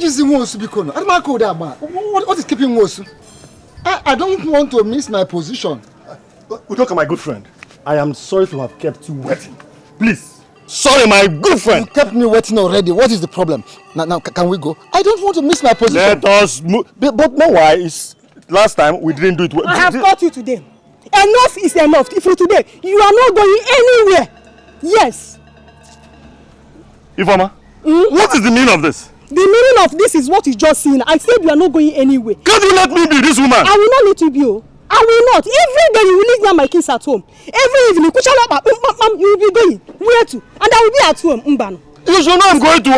is the most because what is keeping most? I don't want to miss my position. Udoka, my good friend, I am sorry to have kept you waiting. Please. Sorry, my good friend. You kept me waiting already. What is the problem? Now, can we go? I don't want to miss my position. Let us move. But no, why? Last time we didn't do it. I have caught you today. Enough is enough. If you today, you are not going anywhere. Yes. Ifeoma, what is the meaning of this? The meaning of this is what you just seen. I said you are not going anywhere. Can't you let me be this woman? I will not let you be. I will not. Every day you will leave me and my kids at home. Every evening, you will be going. Where to? And I will be at home. You should know I'm going to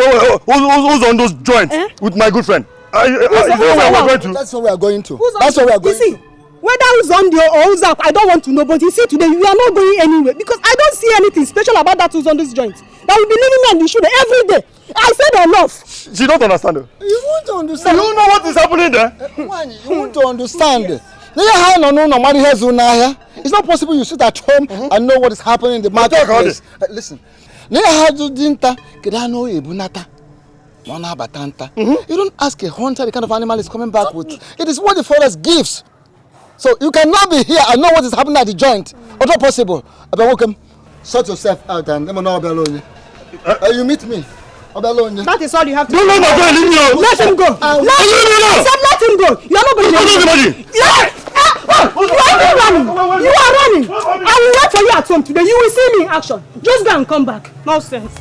who's on those joints with my good friend. That's where we are going to. That's where we are going to. Whether who's on the or who's up, I don't want to know. But you see today, you are not going anywhere because I don't see anything special about that who's on this joint. That will be leaving me on the shoulder every day. I said enough. She don't understand. You won't understand. You know what is happening there? You want to understand. It's not possible you sit at home and know what is happening in the marketplace. Listen. You don't ask a hunter the kind of animal is coming back with. It is what the forest gives. So you cannot be here and know what is happening at the joint. It's not possible. Welcome. Sort yourself out and let me know alone. You meet me. That is all you have to do. No, leave me alone. Let him go. Let him go. You are not going to You are running. I will wait for you at home today. You will see me in action. Just go and come back. Nonsense.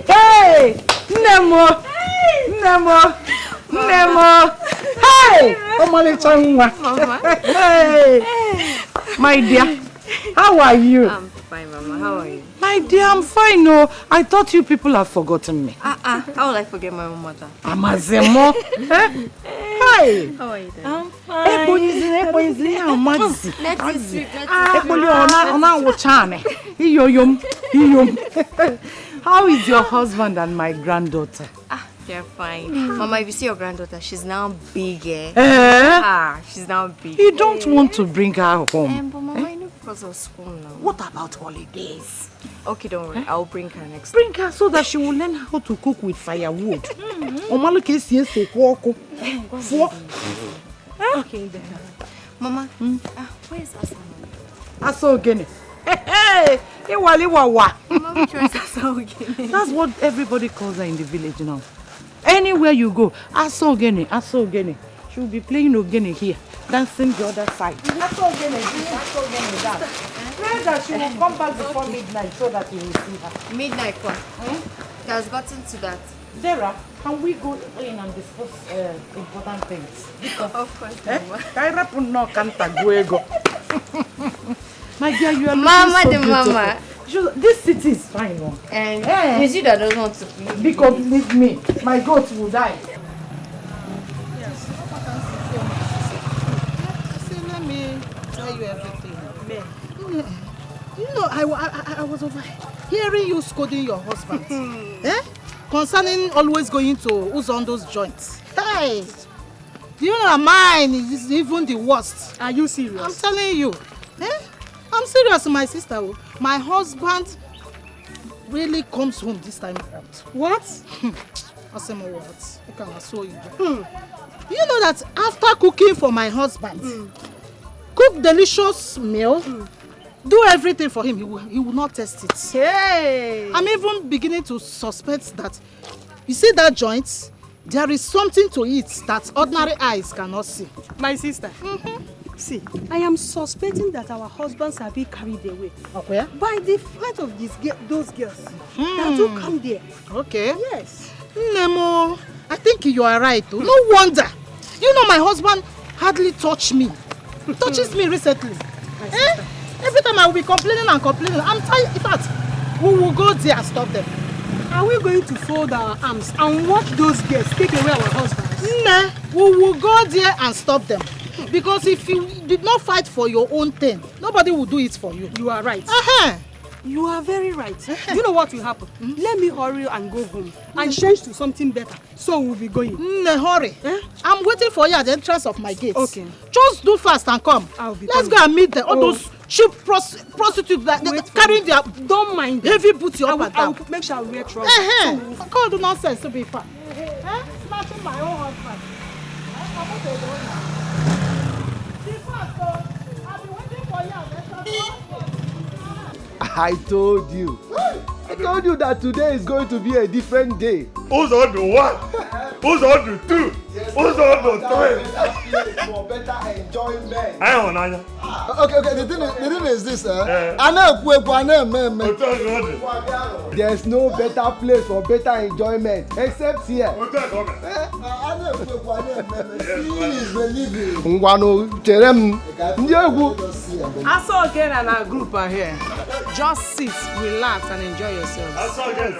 Hey! Nemo! Hey! Hey! My dear, how are you? I'm fine, Mama. How are you? My dear, I'm fine. No, I thought you people have forgotten me. How will I forget my own mother? Amazemo. Hi. How are you then? I'm fine. How is your husband and my granddaughter? They're fine. Mama, if you see your granddaughter, she's now big. She's now big. You don't want to bring her home? But Mama, I know because of school now. What about holidays? Okay, don't worry. I'll bring her next time. Bring her so that she will learn how to cook with firewood. Okay, then. Mama, where is Asa? Asa again. Hey! Mama, which one is Asa again? That's what everybody calls her in the village now. Anywhere you go, Asa Ogene. She will be playing Ogene here, dancing the other side. Asa Ogene that. Pray that she will come back before midnight so that you will see her. Midnight, what? She has gotten to that. Dara, can we go in and discuss important things? Of course, Mama. My dear, you are Mama so the beautiful. Mama. This city is fine. Oh. And it's you that doesn't want to leave. Because leave me, my goat will die. Yes, let me tell you everything. You know, I was over hearing you scolding your husband. Concerning always going to Uzondo's joints. Hey, do you know mine is even the worst? Are you serious? I'm telling you. I'm serious, my sister. My husband really comes home this time around. What? I say more words. I can show you. You know that after cooking for my husband, cook delicious meal, do everything for him, he will not taste it. Hey! I'm even beginning to suspect that, you see that joint, there is something to it that ordinary eyes cannot see. My sister. See, I am suspecting that our husbands are being carried away. Okay. By the flight of those girls that will come there. Okay. Yes. Nemo, I think you are right. No wonder. You know my husband hardly touches me. Touches me recently. Every time I will be complaining and complaining. I'm tired. In fact, we will go there and stop them. Are we going to fold our arms and watch those girls take away our husbands? Nah, we will go there and stop them. Because if you did not fight for your own thing, nobody will do it for you. You are right. You are very right. You know what will happen? Let me hurry and go home and change to something better. So we'll be going. Hurry. I'm waiting for you at the entrance of my gate. Okay. Just do fast and come. I'll be Let's coming. go and meet them. All those cheap prostitutes that carrying their don't mind them. heavy booty up and I down. will make sure I wear trouble. Can't do nonsense to be fun. Snatching my own husband. I'm not alone now. Be fast, though. I'll be waiting for you at the entrance. I told you. I told you that today is going to be a different day. Who's on the one? Who's on the two? Who's on the three? For better enjoyment. I don't know. Okay. The thing is this. I know. There's no better place for better enjoyment except here. Ngwano cherem ndị egwu. I saw again and our group are here. Just sit, relax, and enjoy yourselves. I saw again.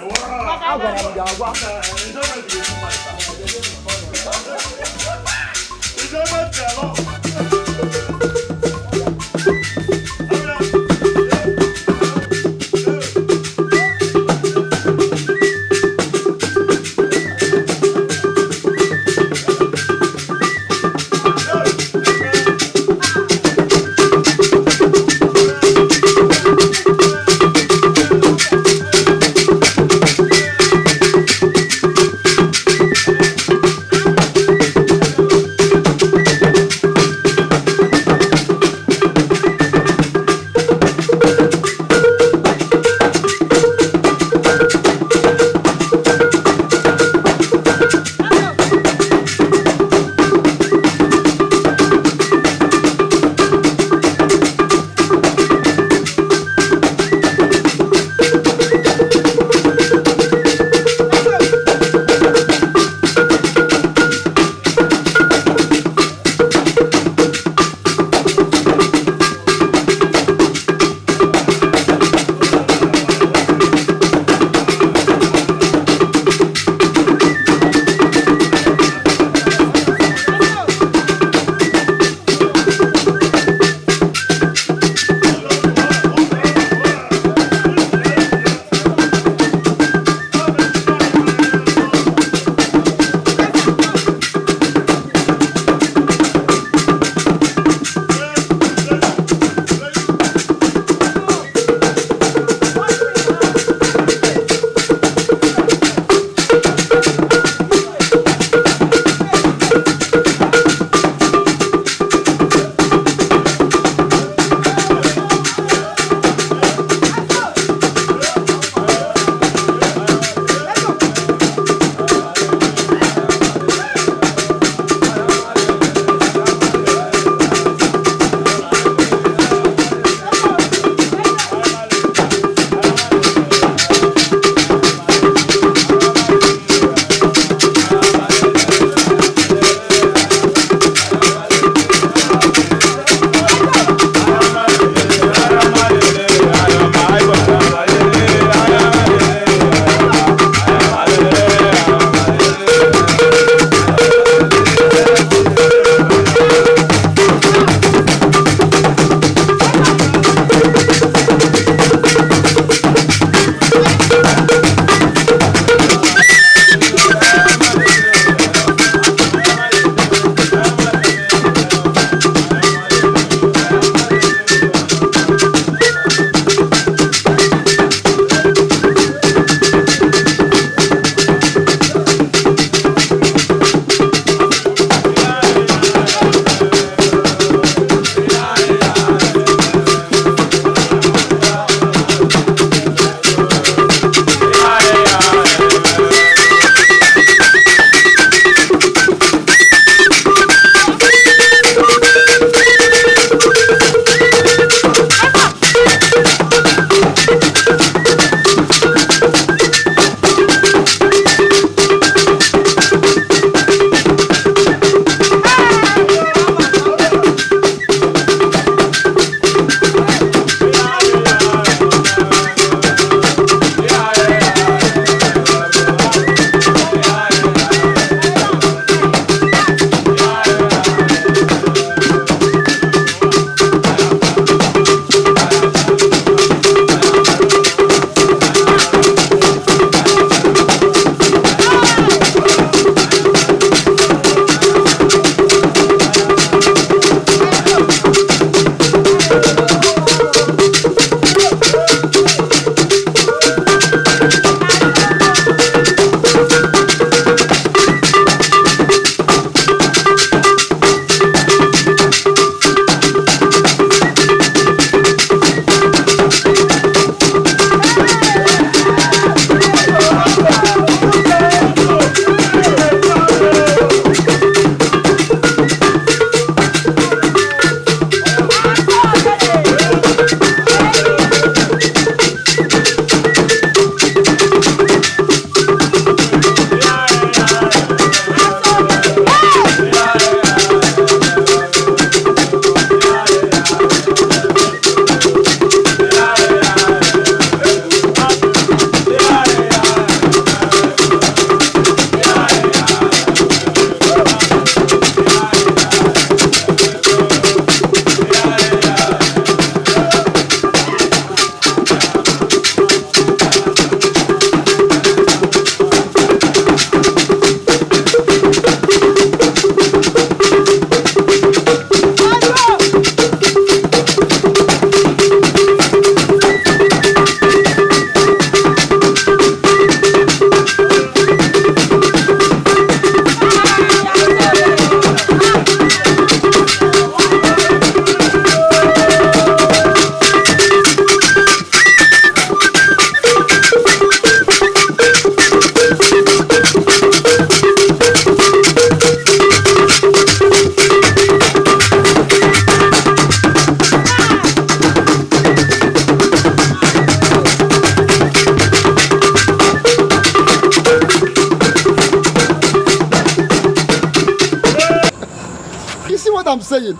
what I'm saying?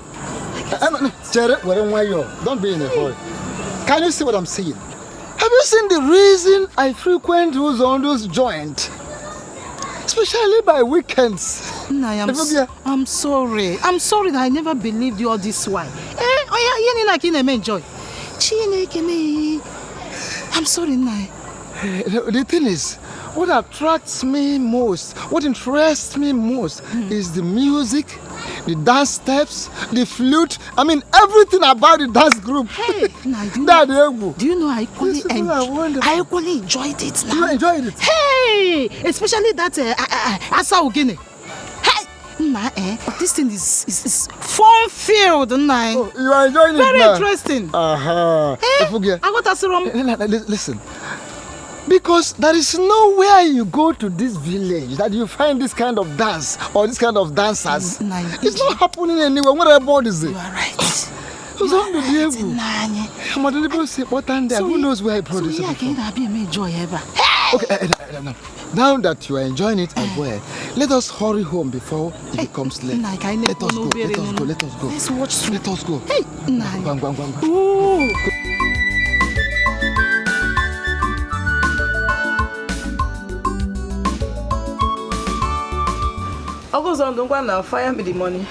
Cherry, don't be in a hurry. Can you see what I'm saying? Have you seen the reason I frequent those joint? Especially by weekends. I'm sorry. I'm sorry that I never believed you all this while. Enjoy. I'm sorry, Nai. The thing is, what attracts me most, what interests me most is the music, the dance steps, the flute. I mean, everything about the dance group. Hey, do you know I equally enjoyed it now? You enjoyed it? Hey, especially that Asa Ogene. Hey, this thing is fun-filled, Nai. Oh, you are enjoying it Very now? interesting. Hey, I got a listen. Because there is nowhere you go to this village that you find this kind of dance or this kind of dancers. It's not happening anywhere. What about is it? You are right. Who knows where I produce it? Okay, now that you are enjoying it as well, let us hurry home before it becomes late. Let us go. Let's watch. Let us go. Hey, August on don't now fire me the money.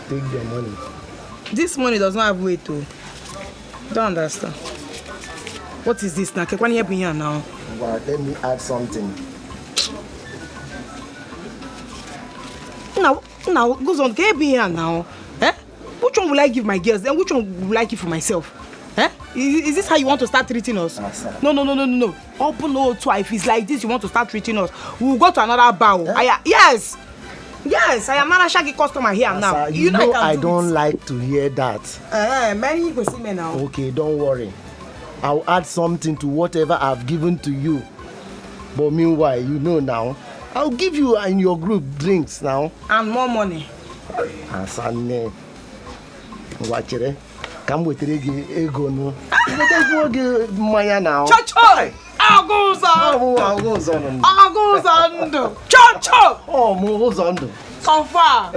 Take the money. This money does not have weight to. Don't understand. What is this now? Can you help me here now? Well, let me add something. Now goes on. Can you help me here now? Eh? Which one will I give my girls? Then which one will I give for myself? Eh? Is this how you want to start treating us? No. Open no twice. If it's like this, you want to start treating us. We'll go to another bar. Yes, I am not a shaggy customer here now. You know I don't like to hear that. Many go see me now. Okay, don't worry. I'll add something to whatever I've given to you. But meanwhile, you know now, I'll give you and your group drinks now. And more money. Asane. Watch it. Come with the ego no. Maya now. Chocho! Goes on. Chocho! Oh, moves on. Confirm.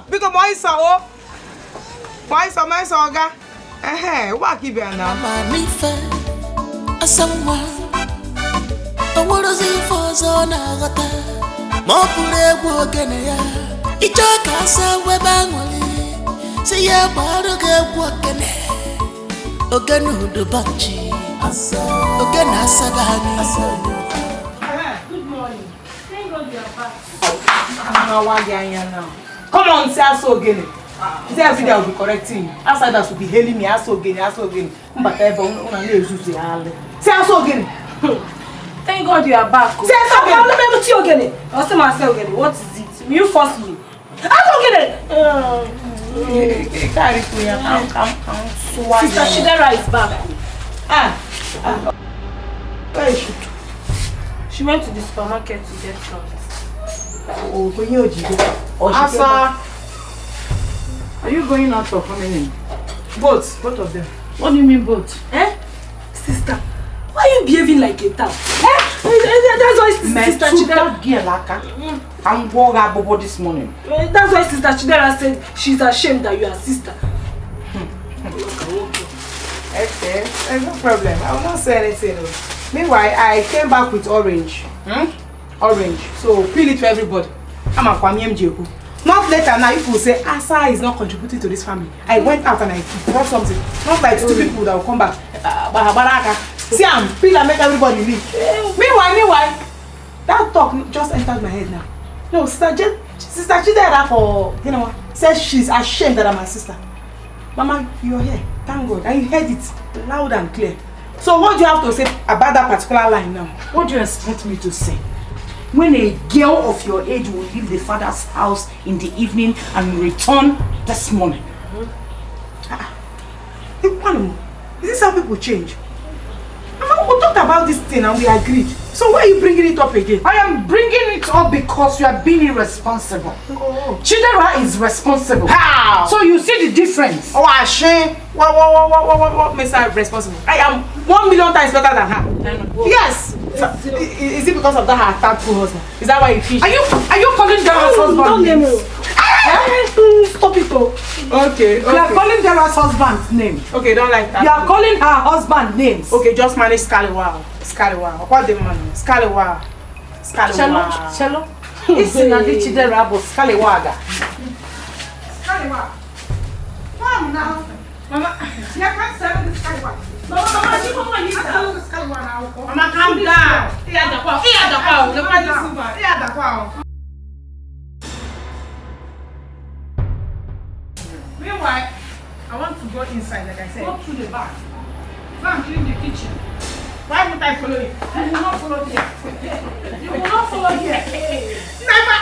Because my son, my son, what give you now? Manifa, asamwa. What is it for Zona Gata? Mopule Wogania. Ichaka sa webangoli. See ya baruga Wogane. Oganu do Bachi. Ogana Sagani. Good morning. Thank God you are back. Now. Come on, say so again. Say every day I will be correcting you. Outsiders will be hailing me. So again. Say so again. Thank God you are back. Say so again. Let me tell you again. I'll say myself again. What is it? Will you force me? Sister Shidera is back. Where is she? She went to the supermarket to get drugs. Oh, Asa. Are you going out or coming in? Both of them. What do you mean both? Sister, why are you behaving like a tap? That's why Sister Chidera. I'm going about this morning. That's why Sister Chidera said she's ashamed that you are sister. Okay, there's no problem. I will not say anything. Meanwhile, I came back with orange. Orange. So peel it for everybody. I'm a Kwame Mjeku. Not later now, if you say Asa is not contributing to this family. I went out and I brought something. Not like two people that will come back. See, I'm peel and make everybody leave. Meanwhile, that talk just entered my head now. No, Sister Chidera says she's ashamed that I'm my sister. Mama, you're here. Thank God. And you heard it loud and clear. So what do you have to say about that particular line now? What do you expect me to say? When a girl of your age will leave the father's house in the evening and return this morning. Is this how people change? Mama, we talked about this thing and we agreed. So why are you bringing it up again? I am bringing it up because you are being irresponsible. Chidera is responsible. How? So you see the difference. Oh, Ashe. What makes her responsible? I am 1,000,000 times better than her. Yes. Is it because of that her tattoo husband? Is that why you fish? Are you calling Dara's husband? Don't name me. Stop it, oh. Okay. You are calling Dara's husband's name. Okay, don't like that. You are calling her husband names. Okay, just manage Scallywag. What the money? Scallywag. Shalom. It's in a ditch there, Rabo. Scallywaga. Come now. Mama, you can't sell the Scallywag. Mama, you come and sell the Scallywag now. Mama, calm down. Here the power. Look at the super. Here the power. Meanwhile, I want to go inside, like I said. Go to the back. Go and clean the kitchen. Why would I follow you? You will not follow here. You will not follow here. Never.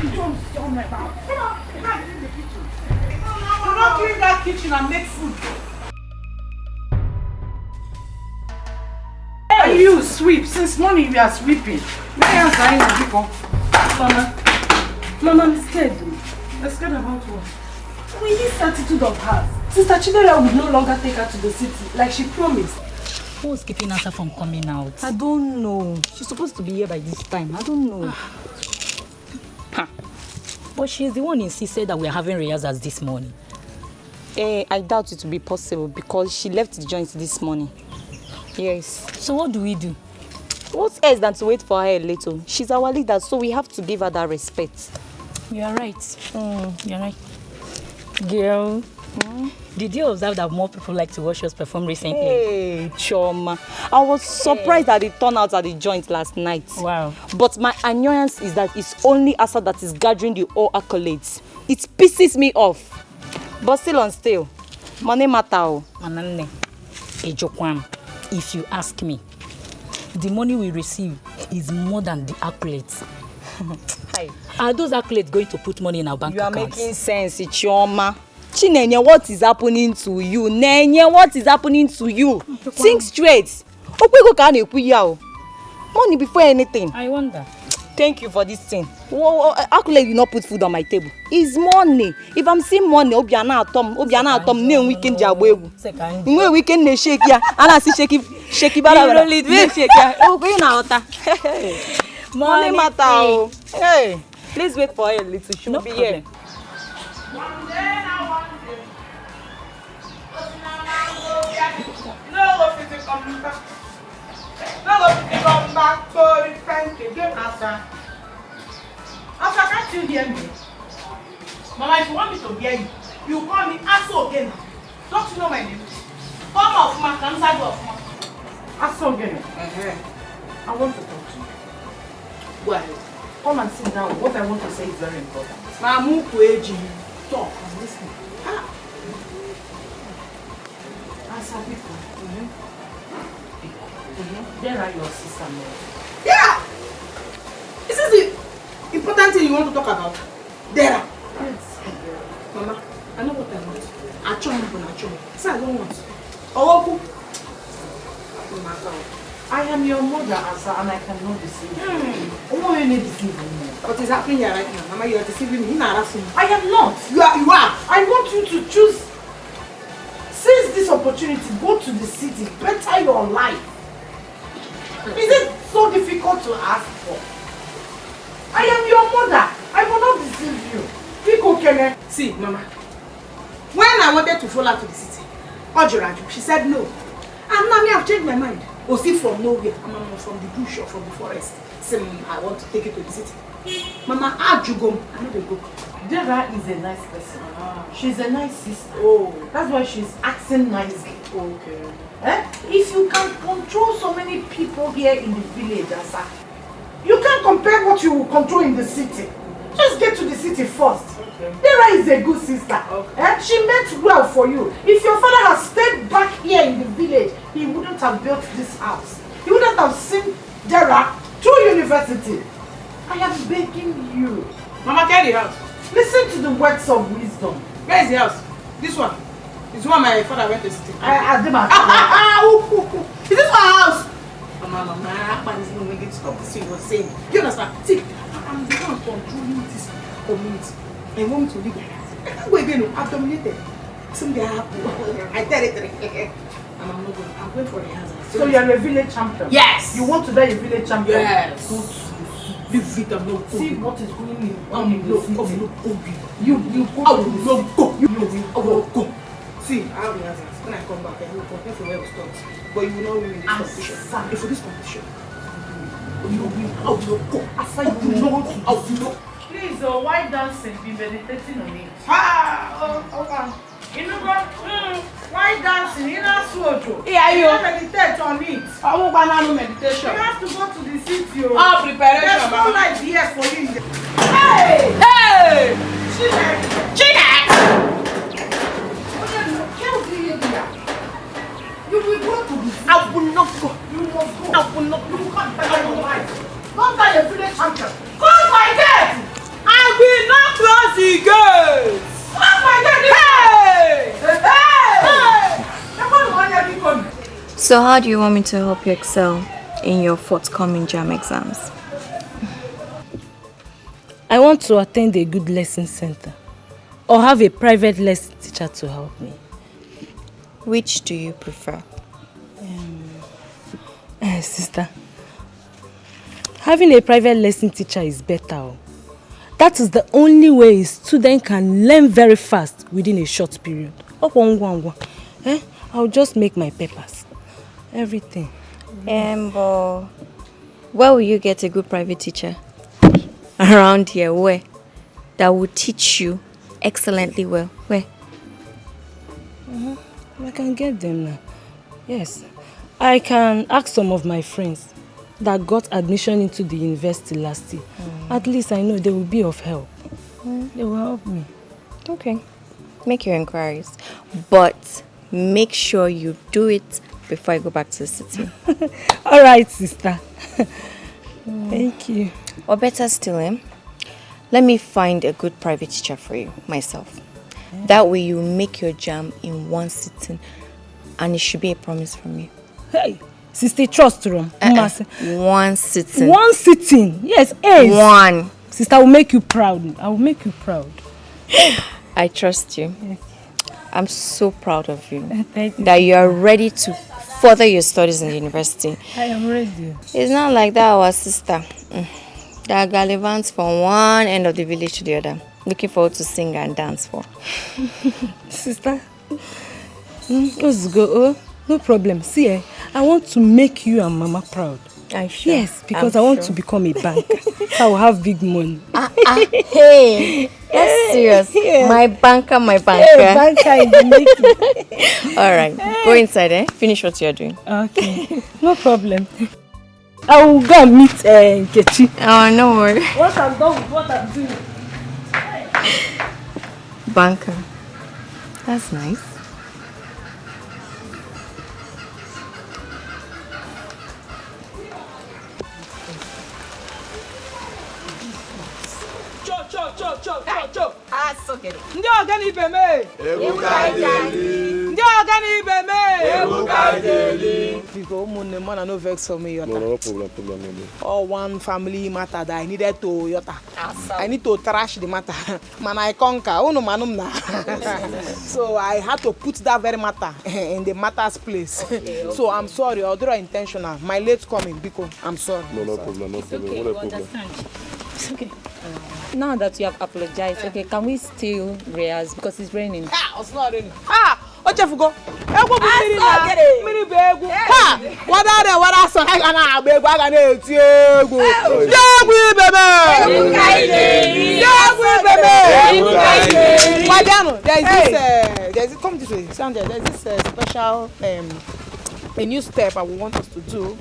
You don't stop my mouth. Come on, go and clean the kitchen. Do not clean that kitchen and make food. Hey, you sweep. Since morning we are sweeping. Mama, I'm scared. I'm scared about what? With this attitude of hers, Sister Chidera would no longer take her to the city, like she promised. Who's keeping Asa from coming out? I don't know. She's supposed to be here by this time. I don't know. But she's the one insisted that we are having rehearsals this morning. I doubt it will be possible because she left the joint this morning. Yes. So what do we do? What else than to wait for her a little? She's our leader, so we have to give her that respect. You are right. You're right. Girl, did you observe that more people like to watch us perform recently? Hey, Choma. I was surprised at the turnout at the joint last night. Wow. But my annoyance is that it's only Asa that is gathering the all accolades. It pisses me off. But still on still. Money matter. Manane, Ejokwam, if you ask me, the money we receive is more than the accolades. Are those accolades going to put money in our bank accounts? You are making sense, Chioma. Chinenye, what is happening to you? Nenye, what is happening to you? Think straight. Money before anything. I wonder. Thank you for this thing. Accolade will not put food on my table. It's money. If I'm seeing money, Obiana atom, no weekend jabwebu. No weekend ne shake ya. Ana si shake bara. Shake ya. Oh, go na ota. Money matter. Hey, please wait for her a little. She will be here. Come back for the thank you. Asa, can't you hear me? Mama, if you want me to hear you, you call me Asa again. Don't you know my name? Come off, ma. Come side off, ma. Asa again. I want to talk to you. Well, come and sit down. What I want to say is very important. Mamu Kweji, talk. I'm listening. Asa people. There are your sister, man. Yeah! This is the important thing you want to talk about. There. Yes. Mama, I know what I want. So I don't want. Oh, I am your mother, Asa, and I cannot deceive you. Oh, you need to deceive me. What is happening here right now? Mama, you are deceiving me. I am not. You are. I want you to choose. Seize this opportunity. Go to the city. Better your life. Is it so difficult to ask for? I am your mother. I will not deceive you. See, Mama. When I wanted to follow her to the city, Orjiakor, she said no. And now I have changed my mind. Or see from nowhere, from the bush or from the forest. Say, I want to take it to the city. Mama, how'd you go? I know they go. Dara is a nice person. She's a nice sister. Oh. That's why she's acting nicely. Okay. If you can control so many people here in the village, Asa, you can't compare what you will control in the city. Just get to the city first. Okay. Dara is a good sister. Okay. She meant well for you. If your father had stayed back here in the village, he wouldn't have built this house. He wouldn't have seen Dara through university. I am begging you. Mama, carry the house. Listen to the words of wisdom. Where is the house? This one. This one my father went to city. Is this my house? Mama, this is when stop this thing you were saying. You understand? See, I'm the one controlling this community. I want me to live like that. I can't go again. I've dominated. Someday I have to. I tell it. And I'm not going. I'm going for rehearsal. So you are a village champion? Yes. You want to die a village champion? Yes. This it no. See what is going on in no. You go. You go. See, I have rehearsals. When I come back, I will compare for where we start. But you will not win this competition. If for this competition, you will win. I will go. After you know, I will know. Please, why dancing? Be meditating on it. Okay. You know what? Why dancing? You know what? Yeah, you meditate on it. I won't go meditation. You have to go to the city. Oh, preparation. There's no light here for you. Hey! Hey! Chinek! You will go to the city. I will not go. You must go. I will not go. You can't die your life. Don't die a village champion. Close my gate! I will not close the gate! Close my gate! Hey! So how do you want me to help you excel in your forthcoming JAM exams? I want to attend a good lesson center or have a private lesson teacher to help me. Which do you prefer? Sister, having a private lesson teacher is better. That is the only way a student can learn very fast within a short period. I'll just make my papers. Everything. But where will you get a good private teacher? Around here, where? That will teach you excellently well. Where? I can get them now. Yes. I can ask some of my friends that got admission into the university last year. At least I know they will be of help. They will help me. Okay. Make your inquiries. But make sure you do it before I go back to the city. All right, sister. Thank you. Or better still, let me find a good private teacher for you, myself. That way you make your JAM in one sitting, and it should be a promise from you. Hey, sister, trust room. One sitting. One sitting. Yes, ace. One. Sister, I will make you proud. I will make you proud. I trust you. Yes. I'm so proud of you. Thank you. That you are ready to further your studies in the university. I am ready. It's not like that, our sister. They are gallivants from one end of the village to the other, looking forward to sing and dance for. Sister, let's go. No problem. See, I want to make you and Mama proud. Are you sure? Yes, because I want to become a banker. So I will have big money. Hey, that's serious. Yeah. My banker. Hey, banker in the making. All right, go inside, Finish what you're doing. Okay, no problem. I will go and meet Nkechi. Oh, no worry. What I'm done with what I'm doing. Banker. That's nice. Cho. Ndị ọga n'ibe me. Ebuka ideli. Ndị ọga n'ibe me. Ebuka ideli. Because ụmụnne m no vex for me yota. No problem. All one family matter that I needed to yota. I need to trash the matter. Man, I conquer. Unu manum na. So I had to put that very matter in the matter's place. Okay. So I'm sorry, although intentional. My late coming, because I'm sorry. No problem. Okay, what a problem. It's okay. Now that you have apologized, okay, can we still rehearse because it's raining? It's not raining. Ochefugo. Ego bu mmiri na. Mmiri bụ egwu. Wada so ha ga na agba egwu aga na eti egwu. Egwu ibeme. Ebuka ideli. Egwu ibeme. Ebuka ideli. Wadiano, there's this come this way. Stand there. There's this special a new step I want us to do.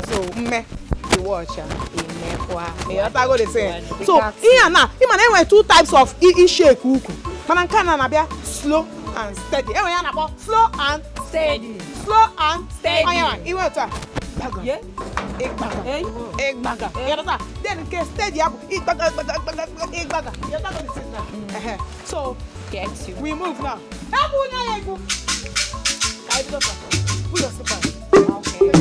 So the watch you go the same. So here now, there were two types of shake uku. Manankana na bia slow and steady. Slow and steady. Slow and steady. You want to baga. Yeah. Ek baga. You understand? Then it can steady up. Ek baga. You understand the same now? So get you. We move now. Put your slipper. Okay.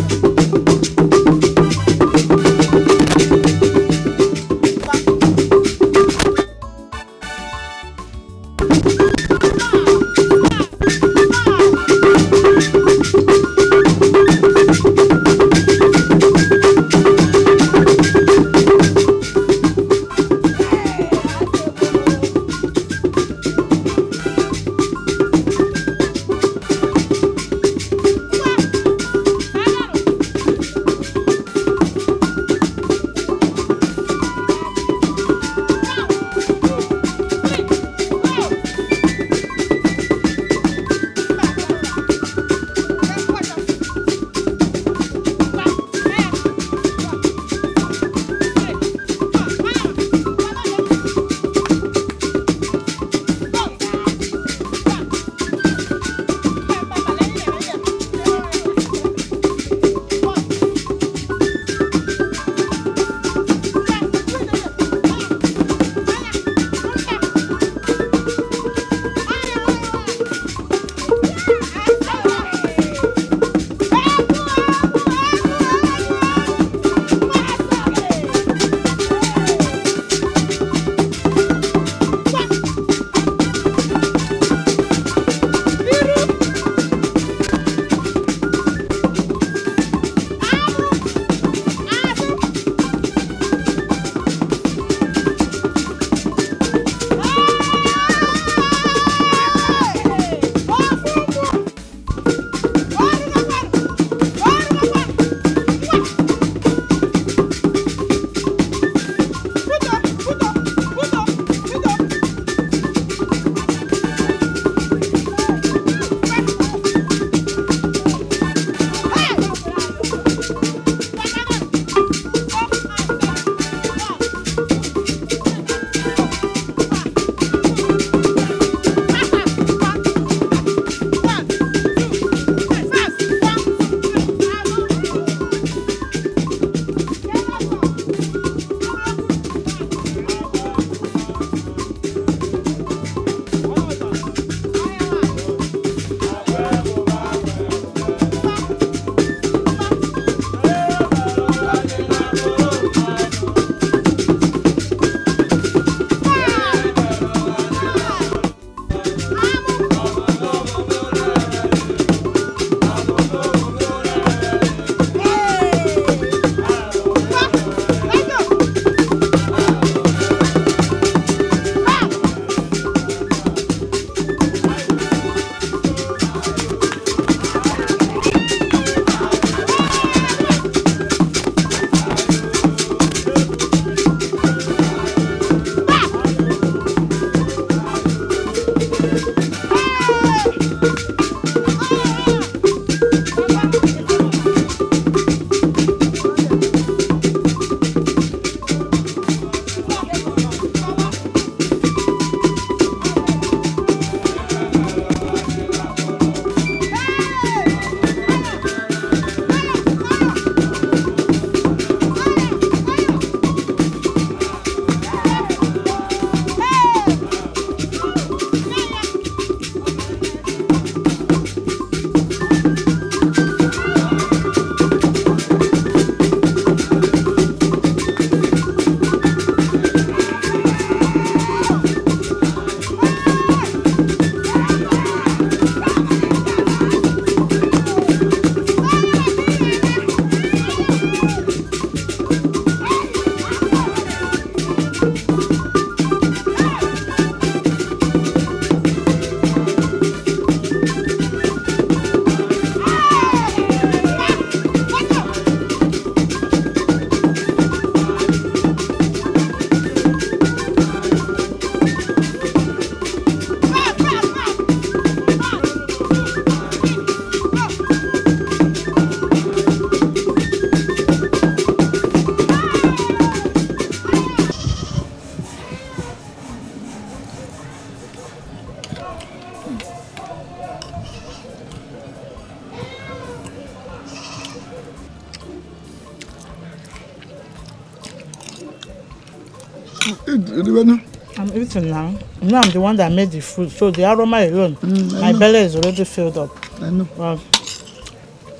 I'm eating now. Now I'm the one that made the food, so the aroma alone, my belly is already filled up. I know. Well,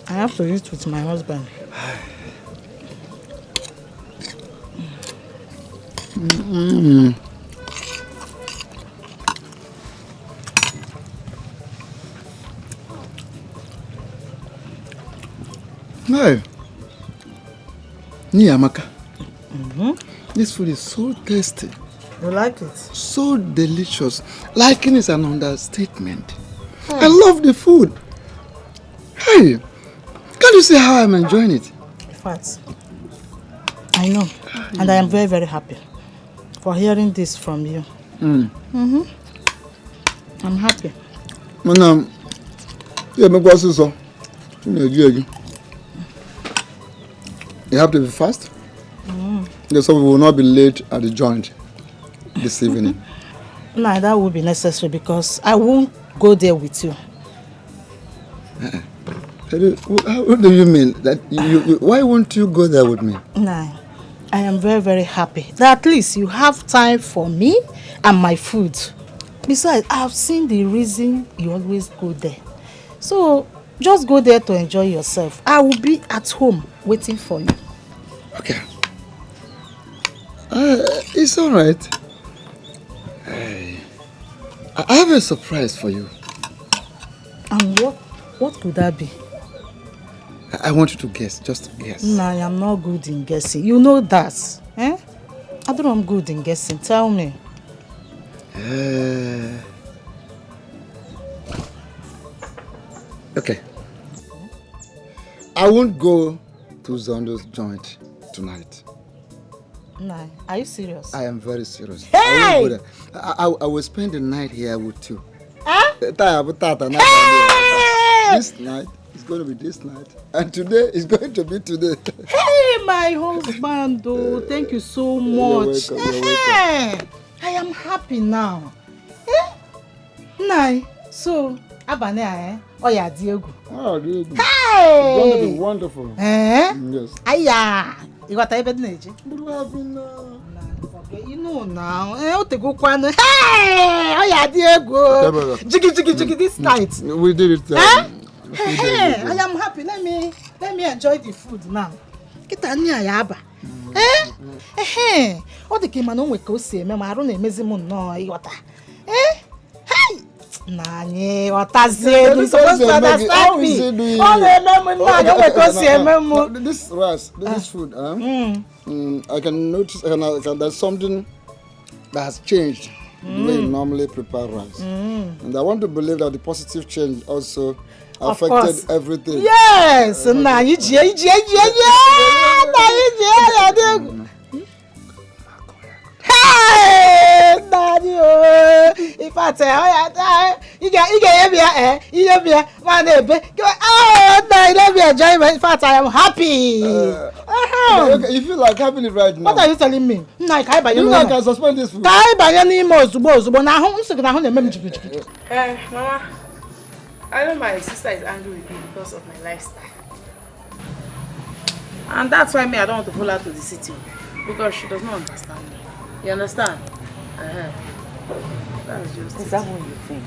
I have to eat with my husband. No. Niamaka. This food is so tasty. You like it? So delicious. Liking is an understatement. I love the food. Hey, can't you see how I'm enjoying it? In fact, I know. And I am very, very happy for hearing this from you. I'm happy. You have to be fast. So we will not be late at the joint this evening. No, that will be necessary because I won't go there with you. What do you mean? That why won't you go there with me? No, I am very, very happy that at least you have time for me and my food. Besides, I have seen the reason you always go there. So, just go there to enjoy yourself. I will be at home waiting for you. Okay. It's all right. I have a surprise for you. And what could that be? I want you to guess, just guess. No, I am not good in guessing. You know that. Eh? I don't know I'm good in guessing. Tell me. Okay. I won't go to Zondo's joint tonight. No, are you serious? I am very serious. Hey! I won't go there. I will spend the night here with you. Huh? Hey! This night is going to be this night. And today is going to be today. Hey, my husband, oh, thank you so much. You're welcome. I am happy now. Nai, so, Abane, oh yeah, Diego. Oh, Diego. Hey! It's going to be wonderful. Yes. Aya, you got a bed age? You know now. Hey! Oh yeah, Diego. Jiggy this night. We did it. Hey, I am happy. Let me enjoy the food now. Kita ni ayaba. All the came and we go see me. I don't know no iwata. Hey. Nani, what I said? You supposed to understand me. Oh, this food, I can notice there's something that has changed the way you normally prepare rice. And I want to believe that the positive change also affected everything. Yes, Hey, Daddy, if I tell you get here, my neighbor. Oh, let me enjoy my. In fact, I am happy. Okay, you feel like having it right now. What are you telling me? I can suspend this food. Mama, I know my sister is angry with me because of my lifestyle. And that's why I don't want to pull her to the city. Because she does not understand me. You understand? That's just Is that what you think?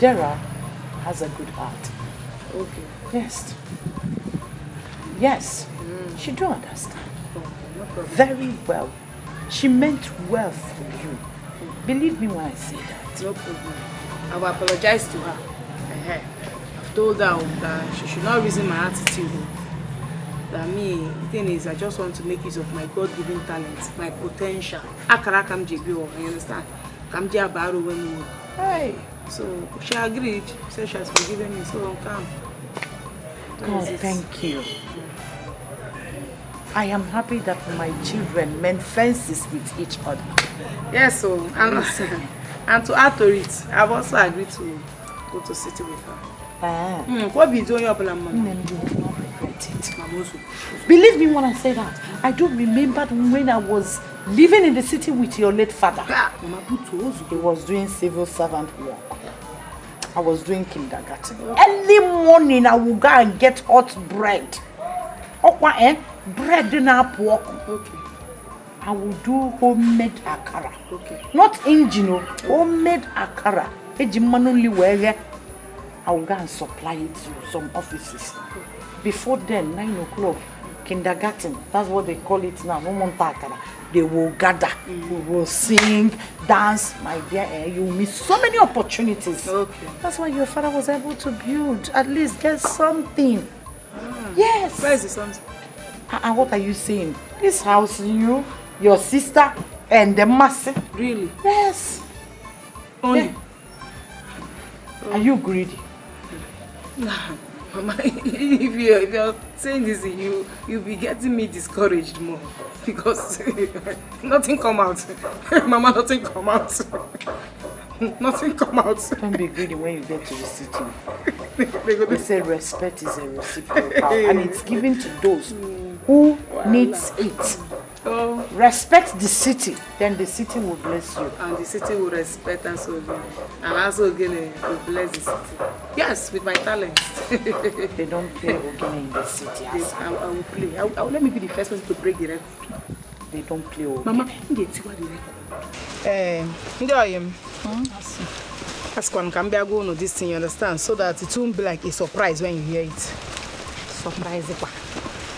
Dara has a good heart. Okay. Yes. Yes. She do understand. Okay, no problem. Very well. She meant well for you. Believe me when I say that. No problem. I will apologize to her. I've told her that she should not reason my attitude. That me, the thing is, I just want to make use of my God-given talents, my potential. Akara kam JB, you understand? Kam Jabaro when we. Hey. So she agreed. Said she has forgiven me. So come. God, thank you. I am happy that my children mend fences with each other. Yes, so and to add to it, I've also agreed to go to city with her. What be doing your plan, Mom? You will not regret it. Believe me when I say that. I don't remember when I was living in the city with your late father. He was doing civil servant work. I was doing kindergarten. Early morning, I would go and get hot bread. Bread in our pork. Okay. I will do homemade akara. Okay. Not engine, homemade akara. I will go and supply it to some offices. Before then, 9 o'clock, kindergarten. That's what they call it now. No montakara. They will gather. We will sing, dance, my dear. You will miss so many opportunities. Okay. That's why your father was able to build, at least get something. Yes. Where is the something? And what are you saying? This house, you, your sister, and the master. Really? Yes. Only. Yeah. Are you greedy? Mama, if you're saying this, you'll be getting me discouraged more. Because nothing come out. Mama, nothing come out. Nothing come out. Don't be greedy when you get to the city. They say respect is a reciprocal and it's given to those who needs it. Oh. Respect the city, then the city will bless you. And the city will respect us again. And also again will bless the city. Yes, with my talents. They don't play Ogene in the city. Yes, I will play. Let me be the first person to break the record. They don't play Ogene. Mama, get you the record. There I am. That's when can be go on this thing, you understand? So that it won't be like a surprise when you hear it. Surprise.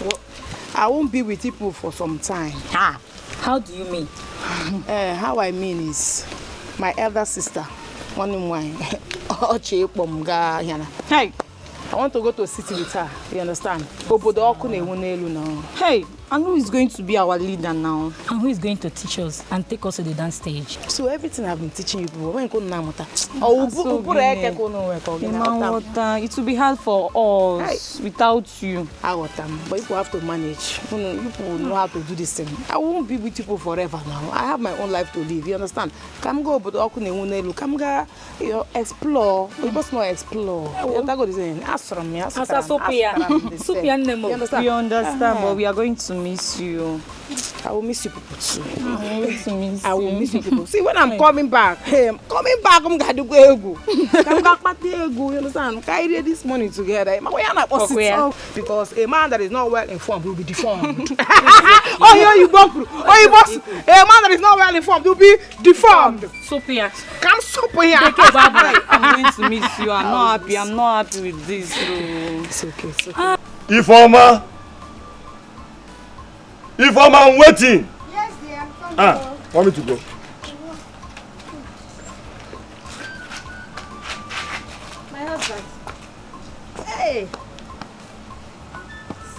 Well, I won't be with people for some time. How do you mean? How I mean is my elder sister, Onny. Hey, I want to go to a city with her, you understand? Hey, and who is going to be our leader now? And who is going to teach us and take us to the dance stage? So everything I've been teaching you people, when it will be hard for us without you. But people have to manage. People know how to do this thing. I won't be with people forever now. I have my own life to live, you understand? Come go, but come go, explore. We must not explore. We understand, but we are going to miss you. I will miss you people too. I will miss you people. See, when I'm coming back, I'm going to go. You understand? Carry this money together. Because a man that is not well informed will be deformed. You both. A man that is not well informed will be deformed. Sophia. Come, Sophia. I'm going to miss you. I'm not happy with this. It's okay. It's okay. If I'm waiting. Yes, dear. I'm coming. Want me to go? My husband. Hey.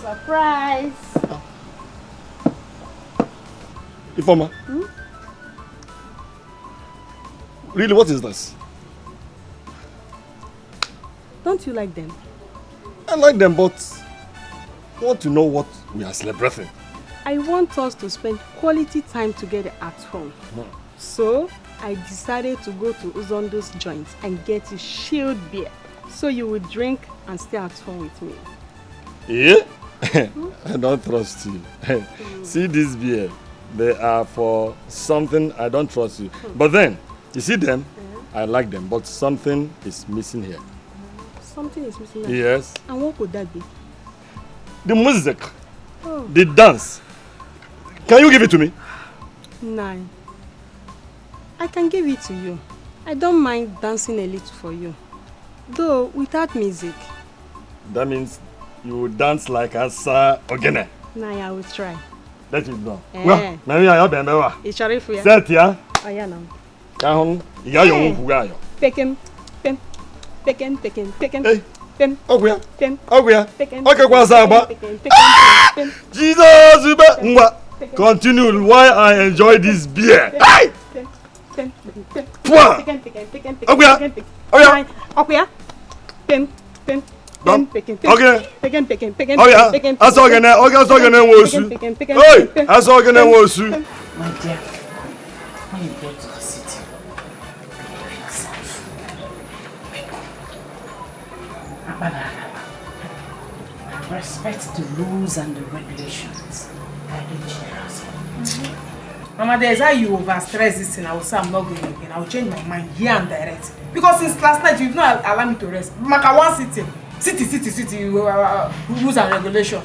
Surprise. Ifeoma. Really, what is this? Don't you like them? I like them, but I want to know what we are celebrating. I want us to spend quality time together at home. So, I decided to go to Uzondo's joint and get you chilled beer. So you will drink and stay at home with me. Yeah? I don't trust you. See this beer. They are for something I don't trust you. But then, you see them, I like them, but something is missing here. Something is missing here? Yes. And what could that be? The music, the dance. Can you give it to me? No. I can give it to you. I don't mind dancing a little for you. Though, without music. That means you will dance like Asa Ogene. Nah, I will try. Let it go. Well, maybe I have a It's sorry for you. Set ya. Oh, yeah, now. Kahun, you got your own Pugayo. Pekin. Pem. Oh, yeah. Pem. Oh, yeah. Pekin. Okay, what's up? Jesus, continue while I enjoy this beer. Hey! My dear, when you get to the city, behave yourself. Respect the rules and the regulations. Mama, there's how you overstress this thing. I will say I'm not going again. I will change my mind here and direct. Because since last night you've not allowed me to rest. Maka one city. City, rules and regulation.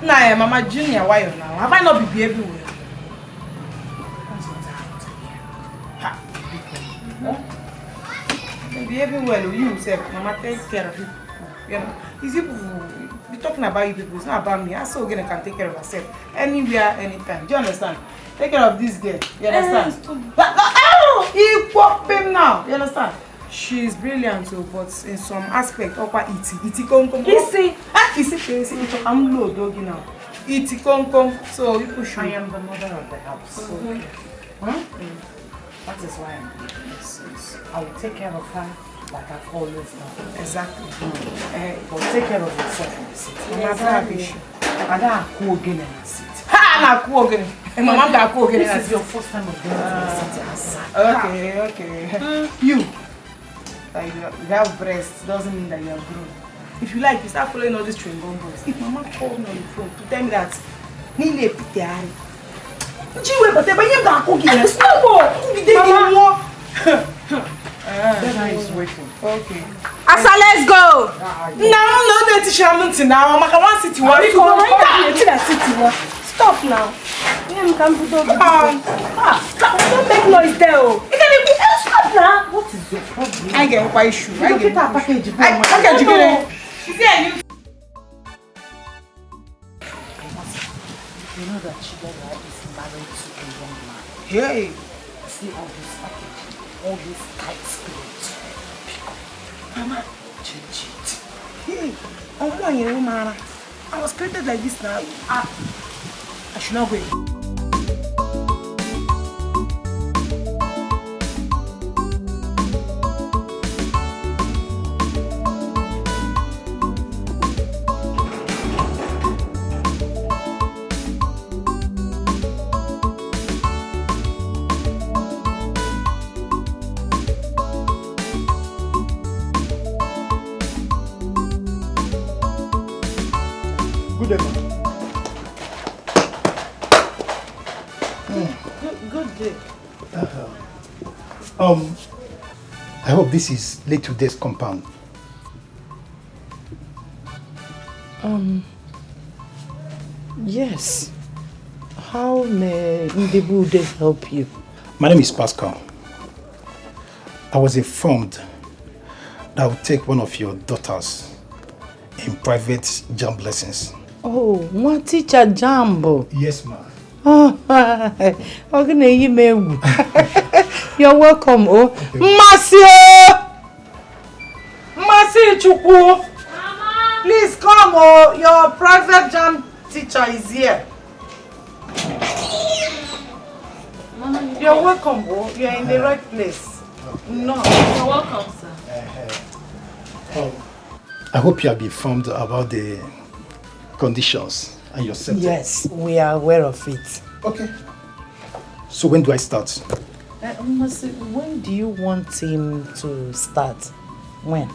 Nah, Mama Junior, why you now? Have I not been behaving well? That's what I have to hear. Behaving well, you yourself. Mama, take care of it. You know, these people be talking about you people. It's not about me. I saw again I can take care of herself anywhere, anytime. Do you understand? Take care of this girl. You understand? He pop him now. You understand? She's brilliant too, but in some aspect, Opa iti kom. Isi, I'm low doggy now. Iti kom. So you push. I am the mother of the house. Okay. Huh? That is why I'm doing this. I will take care of her like I've always done. Exactly. But take care of yourself in the city. This is your first time of going to the city outside. Okay. You have breasts doesn't mean that you are grown. If you like, you start following all these chewing gum boys. If Mama called me on the phone to tell me that Nile Pitiari. But the Mama is waiting. Okay. Asa, let's go. Now, no, that is Shamunti now. I'm going to city one. Stop now. Come on. Don't make noise there. Stop now. What is your problem? I get quite sure. I get package. You know that Chidera is married to a young man. Hey. See all this package. All these tight clothes. Mama, change it. Hey, I was created like this now. I should not wait. Good day. I hope this is Little Day's compound. Yes. How may Ndebude help you? My name is Pascal. I was informed that I would take one of your daughters in private jam lessons. Oh, one teacher Jambo. Yes, ma'am. Oh, you're welcome. Oh, Masi Chukwu. Please come. Oh, your private jam teacher is here. You're welcome. Oh, you're in the right place. No, you're welcome, sir. I hope you have been informed about the conditions and your sentence. Yes, we are aware of it. Okay. So when do I start? When do you want him to start? When?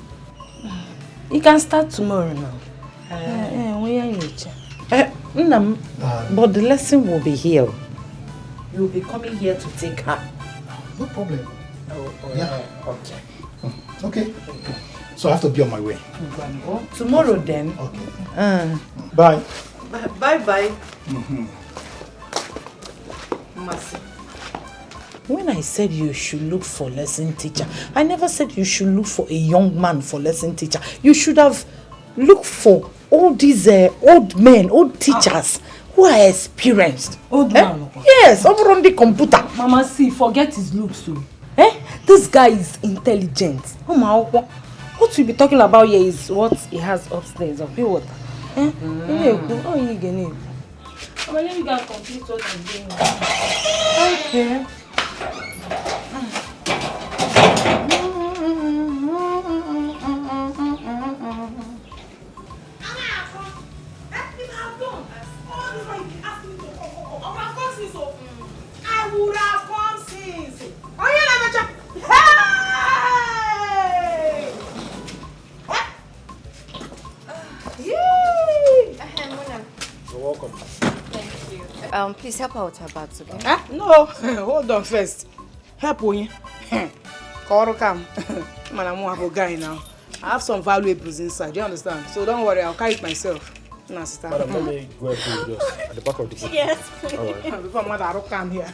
He can start tomorrow now. But the lesson will be here. You'll be coming here to take her. No problem. Yeah. Okay. Okay. So I have to be on my way. Tomorrow then. Okay. Bye. Bye. Mercy. When I said you should look for lesson teacher, I never said you should look for a young man for lesson teacher. You should have looked for all these old men, old teachers who are experienced. Old man? Yes, over on the computer. Mama, see, forget his looks too. This guy is intelligent. What we'll be talking about here is what he has upstairs of pure water. Let me go and complete what I'm doing. Okay. I would have come since. Oh, yeah, You're welcome. Thank you. Please help out her bags, okay? No, hold on first. Help me. Come. Man, I'm a guy now. I have some valuables inside, do you understand? So don't worry, I'll carry it myself. Madam, let me go and put it just at the back of the book. Yes. All right. Before mother, I'll come here.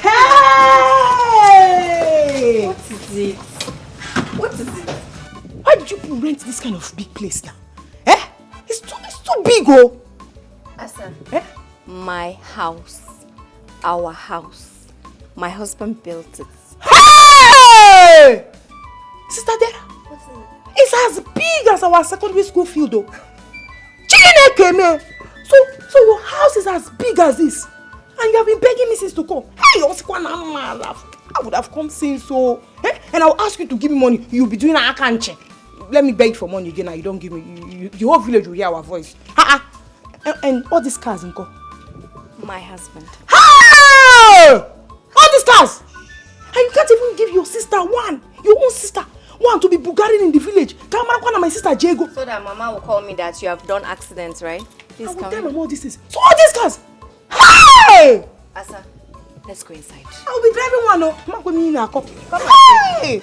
Hey! What is it? Why did you rent this kind of big place now? Eh? It's too big, oh. Asa, eh? My house, our house. My husband built it. Hey! Sister Dera, what's it? It's as big as our secondary school field, though. So your house is as big as this, and you have been begging me since to come. Hey, I would have come since so. Eh? And I'll ask you to give me money. You'll be doing a canche. Let me beg for money again, and you don't give me. The whole village will hear our voice. And all these cars, Nko? My husband. Hey! All these cars! And you can't even give your sister one, your own sister, one to be Bulgarian in the village. Come on, my sister Diego. So that Mama will call me that you have done accidents, right? Please I will come. tell Mama all these things. So all these cars! Hey! Asa, let's go inside. I will be driving one, no? Mama, come in a copy. Hey!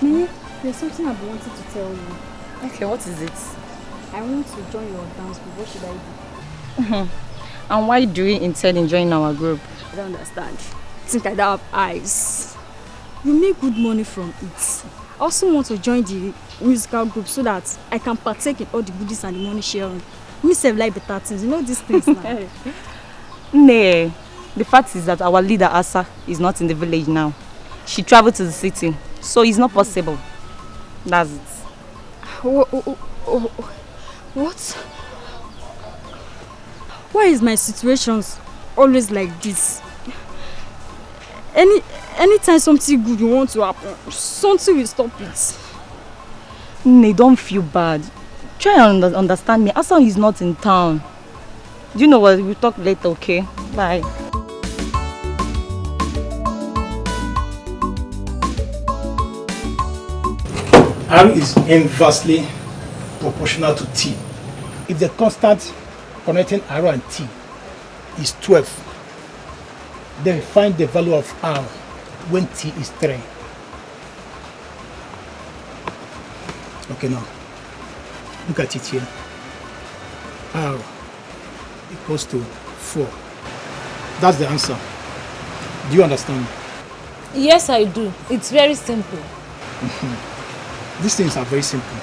Mimi, there's something I've been wanting to tell you. Okay, what is it? I want to join your dance group. What should I do? And why do you intend in joining our group? I don't understand. I think I don't have eyes. You make good money from it. I also want to join the musical group so that I can partake in all the goodies and the money sharing. Me save like better things. You know these things now. Nay, the fact is that our leader Asa is not in the village now. She traveled to the city, so it's not possible. That's it. What? Why is my situations always like this? Anytime something good you want to happen, something will stop it. Nay, don't feel bad. Try and understand me. Asa is not in town. Do you know what? We'll talk later, okay? Bye. R is inversely proportional to T. If the constant connecting R and T is 12, then find the value of R when T is 3. Okay, now look at it here. R equals to 4. That's the answer. Do you understand? Yes, I do. It's very simple. These things are very simple.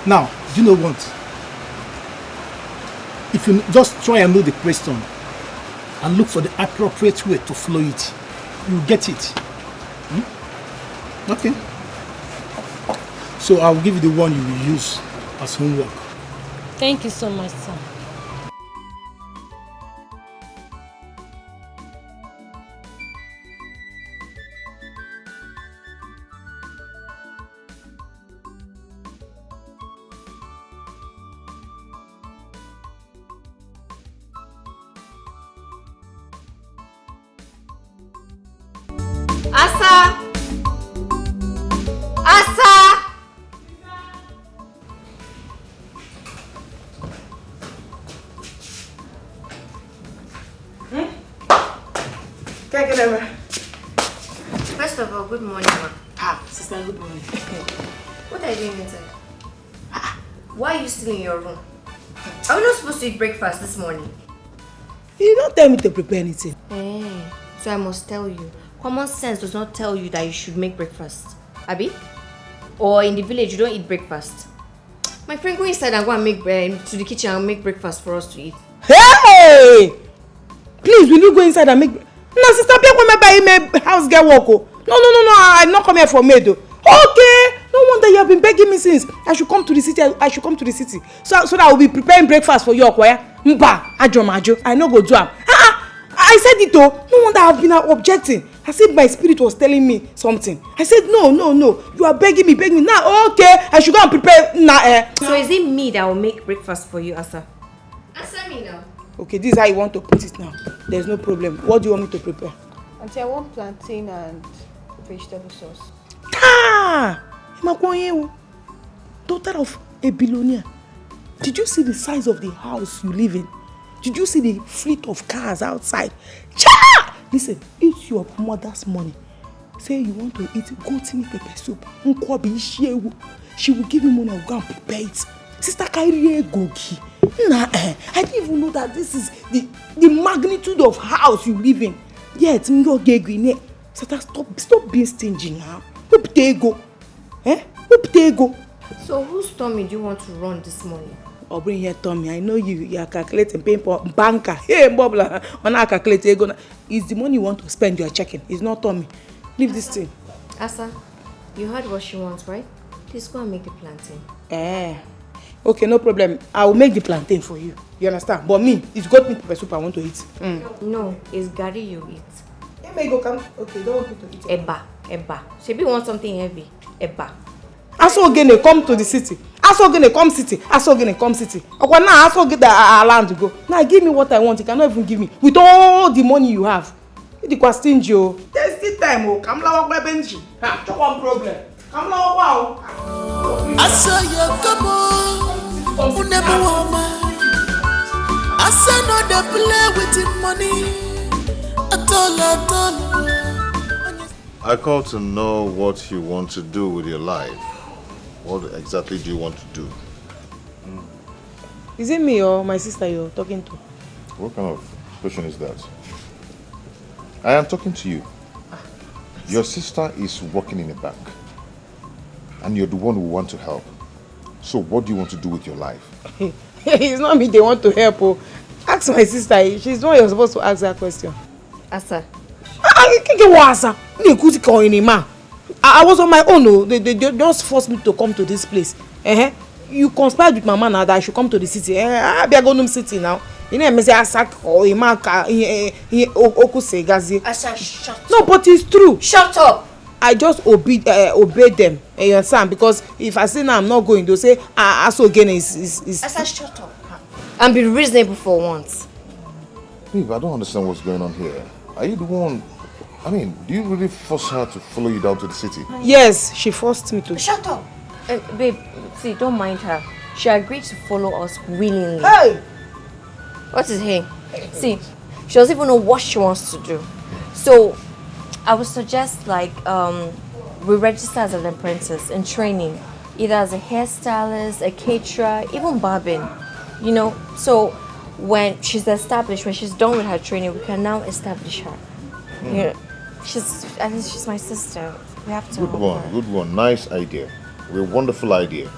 Now, do you know what? If you just try and know the question and look for the appropriate way to flow it, you get it. Okay. So I'll give you the one you will use as homework. Thank you so much, sir. Asa! Asa! First of all, good morning, ma. Sister, good morning. What are you doing inside? Why are you still in your room? Are we not supposed to eat breakfast this morning? You don't tell me to prepare anything. Hey, so I must tell you. Common sense does not tell you that you should make breakfast. Abi? Or in the village, you don't eat breakfast. My friend, go inside and go and make to the kitchen and make breakfast for us to eat. Hey! Please, will you go inside and make... No, sister, me house get work. No, I'm not coming here for maid. Okay, no wonder you have been begging me since. I should come to the city. So that I will be preparing breakfast for you. Mba, ajo. I no go do am. I said it though. No wonder I have been objecting. I said my spirit was telling me something. I said no. You are begging me. Now, okay, I should go and prepare now. So is it me that will make breakfast for you, Asa? Answer me now. Okay, this is how you want to put it now. There's no problem. What do you want me to prepare? Auntie, I want plantain and vegetable sauce. Daughter of a billionaire. Did you see the size of the house you live in? Did you see the fleet of cars outside? Cha! Listen, eat your mother's money. Say you want to eat goat meat pepper soup. She will give me money, I will go and prepare it. Sister Kyrie Gogi. I didn't even know that this is the magnitude of house you live in. Yet, Satan, stop being stingy now. Uptego. Eh? Uptego. So whose tummy do you want to run this morning? I'll bring here Tommy. I know you are calculating paying for banker. Hey, Bobla, when I calculate, it's the money you want to spend you are checking. It's not Tommy. Leave this thing. Asa, you heard what she wants, right? Please go and make the plantain. Okay, no problem. I will make the plantain for you. You understand? But me, it's got me pepper soup I want to eat. No, it's gari you eat. Hey, may go come. Okay, don't want me to eat. Eba. Shebi want something heavy. Eba. Asogene come to the city. Asogene come city. Asogene come city. Okay, now Asogene land to go. Now give me what I want. You cannot even give me with all the money you have. The question, Joe. There's still time. Oh, come la walk benji. Ha, chop one problem. Come la walk. Asa ya kamo, unebu wama. Asa no dey play with the money. At all. I called to know what you want to do with your life. What exactly do you want to do? Is it me or my sister you're talking to? What kind of question is that? I am talking to you. Your sister is working in a bank. And you're the one who want to help. So what do you want to do with your life? It's not me they want to help. Oh. Ask my sister. She's the one you're supposed to ask that question. Asa. I was on my own. Oh. They just forced me to come to this place. You conspired with my man now that I should come to the city. I be going to city now. You know, me say Asa or Imaka Okuse Gazi. Asa, shut up. No, but it's true. Shut up. I just obey them. You understand? Because if I say now I'm not going, they'll say Asa again is. Asa, shut up. And be reasonable for once. Babe, I don't understand what's going on here. Are you the one? I mean, do you really force her to follow you down to the city? Yes, she forced me to. Shut up. Babe, see, don't mind her. She agreed to follow us willingly. Hey! What is hey? See, she doesn't even know what she wants to do. So, I would suggest like we register as an apprentice in training, either as a hairstylist, a caterer, even barbing. You know, so when she's established, when she's done with her training, we can now establish her. You know, she's my sister. We have to Good one. Nice idea. A wonderful idea.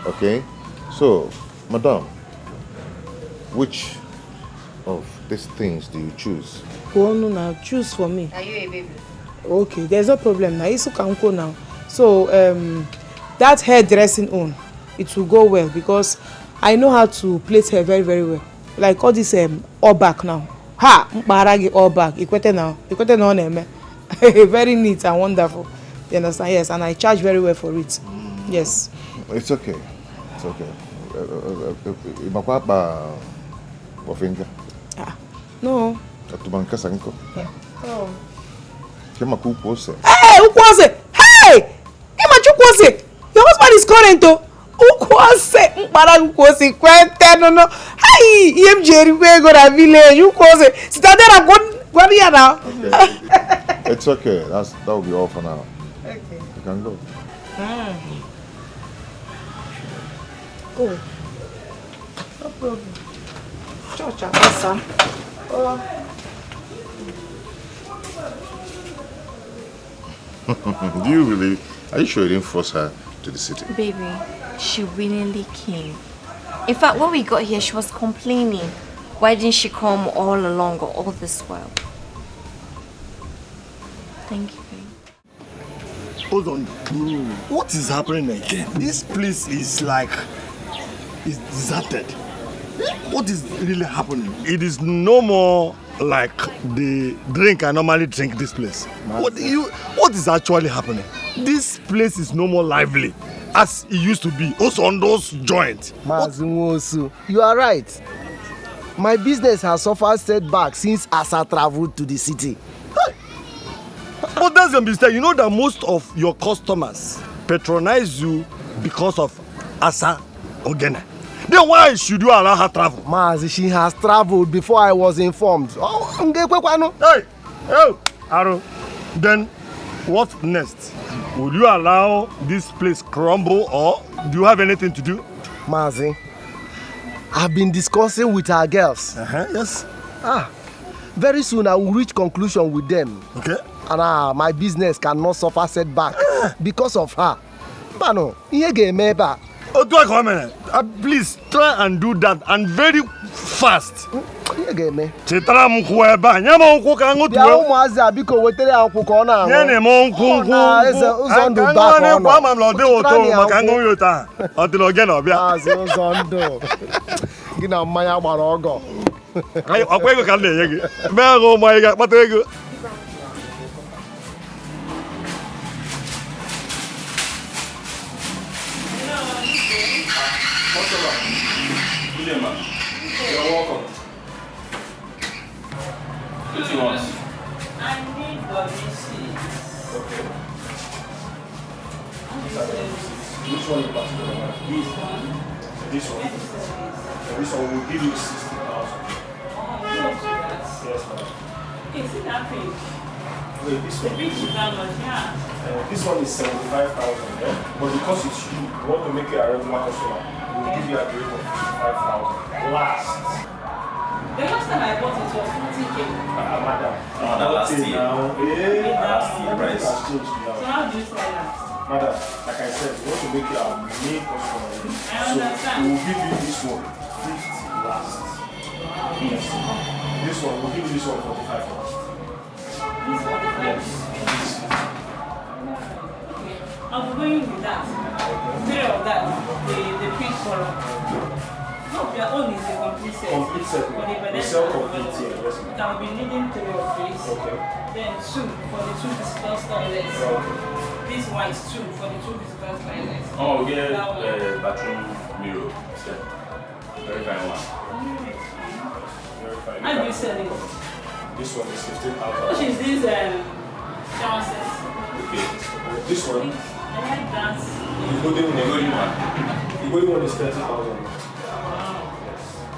Okay? So, madam, which of these things do you choose? Oh no, now choose for me. Are you a baby? Okay, there's no problem now. It's okay now. So, that hairdressing on, it will go well because I know how to plait hair very, very well. Like all this all back now. Ha! Mbaragi all back. Ikwete now neme. Very neat and wonderful. You understand? Yes, and I charge very well for it. Yes. It's okay. It's okay. No. Oh. Hey, Ukwase! Hey! Ukwase! Your husband is current to Ukwase! Ukwase! Kwete no. Hey! EMJ we go to village. Ukwase! Sit there go here now. Okay. It's okay. That will be all for now. Okay. You can go. Go. No problem. Church Abasa. Do you really? Are you sure you didn't force her to the city? Baby, she willingly came. In fact, when we got here, she was complaining. Why didn't she come all along or all this while? Thank you, babe. Hold on. What is happening again? This place is like... it's deserted. What is really happening? It is no more like the drink I normally drink this place. What is actually happening? This place is no more lively as it used to be. Also on those joints. Mazumosu, you are right. My business has suffered setback since Asa traveled to the city. But that's a mistake. You know that most of your customers patronize you because of Asa Ogene. Then why should you allow her travel? Mazi, she has traveled before I was informed. Hey, Aro. Then what next? Will you allow this place crumble or do you have anything to do? Mazi, I've been discussing with our girls. Yes. Very soon I will reach conclusion with them. Okay. And my business cannot suffer setback because of her. Bano, you get me back. Please try and do that and very fast. You get me. Chitara mkueba, nyama unku kangu tuwe. Ya umazi abiko wetere anku kona. Nyene monku. Uzondo back ona. Kwa mamlode oto makangu yota. Otilo gena obia. Uzondo. Gina mmanya gbara ogo. Ayi okwego ka le yegi. Me go mo yiga kpata ego. You're welcome. What do you want? I need Bobby seeds. Okay. Which one you particular one? This one. This one. This one will give you 60,000. Yes, madam. Okay, see that page? Wait, this one. The page is that much, yeah. This one is 75,000, yeah? But because it's you want to make it a regular customer, we'll give you a rate of 55,000. Last. The last time I bought it was 40K. Madam. That last year. Last year, price. has changed now. So how do you sell that? Madam, like I said, we want to make it our main customer. I understand. So we will give you this one 50 last. Yes. This one, we'll give you this one 45 last. This 45? Yes. Okay. I'll be going with that. Instead of that, the pink color. No, your own is a complete set. Complete set. For the We pedestrian sell complete here, yes. I'll be needing 3 of these. Okay. Then 2 for the 2 visitor toilets. Okay. This one is 2 for the 2 visitor toilets. Oh, we get bathroom mirror set. Very fine one. Very fine. How do you sell it? This one is 15,000. How much is this shower set? Okay. This one, I like that. the golden one. The golden one is 30,000. Wow.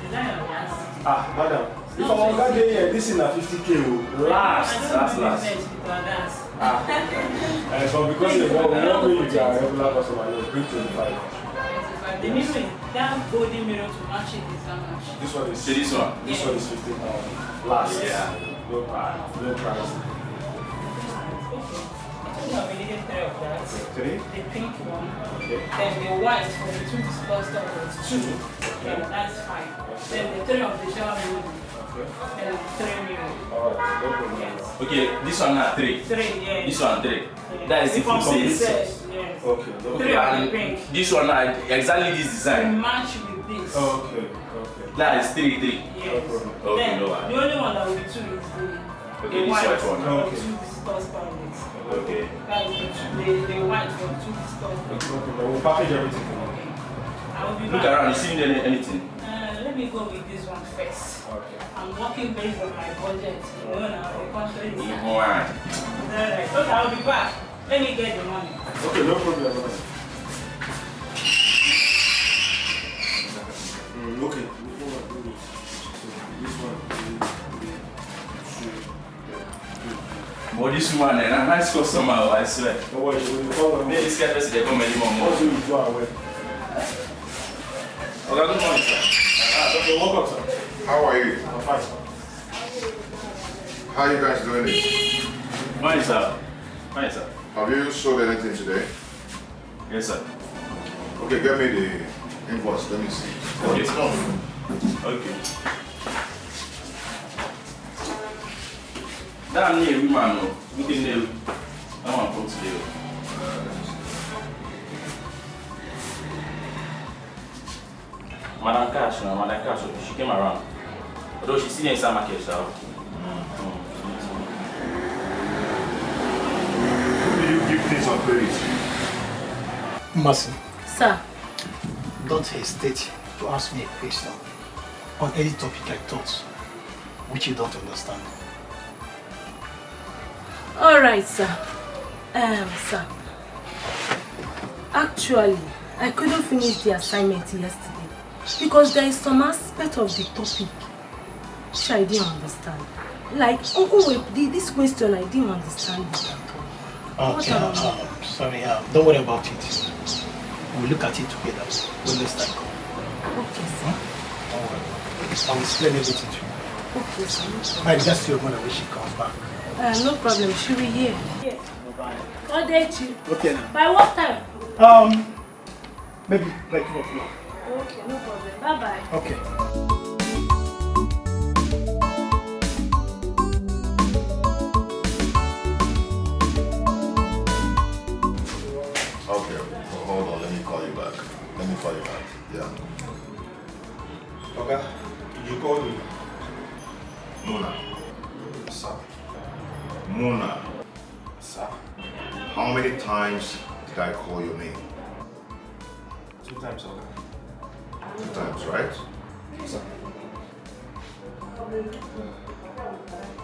Is that your gas? Madam. If I'm on that day, this is a 50K. Last. That's last. So because the one you are a regular customer, you bring 25. The mirror is that golden mirror to match it is how much? This one is this one. This one is 15,000. Last. Yeah. No price. No price. Okay. I think I'll be needing 3 of that. 3? The pink one. Okay. Then the white for the 2 disposal was 2. Yeah, that's fine. Then the 3 of the shower mirror. Then 3 mirror. Alright, no problem. Yes. Okay, this one now 3. 3, yeah. This one 3. Yeah. That is the full complete set. Yes. Okay. 3 Okay, of the and pink. this one now exactly this To design. match with this. Okay. That is 3. Yes. Okay, Then no the one. only one that will be 2 is the Okay, this white one. for Okay. 2 visitors toilets. Okay. That is the white for 2 visitors toilets. We'll package everything for you. I will be Look back. around, you see anything? Let me go with this one first. Okay. I'm working based on my budget. You know now the country is Alright. alright. Okay, I'll be back. Let me get the money. Okay, no problem. Okay. This one. But this one, a nice customer, I swear. Don't worry, when you call them, This guy person, they come anymore. also you do away. Okay, good morning, sir. Okay, welcome, sir. How are you? I'm fine, sir. How are you guys doing it? Fine, sir. Fine, sir. Have you sold anything today? Yes, sir. Okay, get me the invoice. Let me see. Okay, okay. That name, we man, we can do. I want to put today. Madam Cash, she came around. Although she's seen inside market, so. Who do you give things on credit? Mercy, Sir. don't hesitate to ask me a question on any topic I thought which you don't understand. All right, sir. Sir. Actually, I couldn't finish the assignment yesterday because there is some aspect of the topic which I didn't understand. Like, this question I didn't understand it at all. Okay, sorry, don't worry about it. We'll look at it together when next time come. Okay, sir. Don't worry. I'll explain everything to you. Okay, sir. I just your mother when she comes back. No problem. She'll be here. Yeah. What date you? Okay now. By what time? Maybe like 2 o'clock. Okay, no problem. Bye-bye. Okay. Okay, hold on, let me call you back. Yeah. Okay, you call me. Muna. Sir. Muna. Sir. How many times did I call your name? 2 times, okay. 2 times, right? Sir.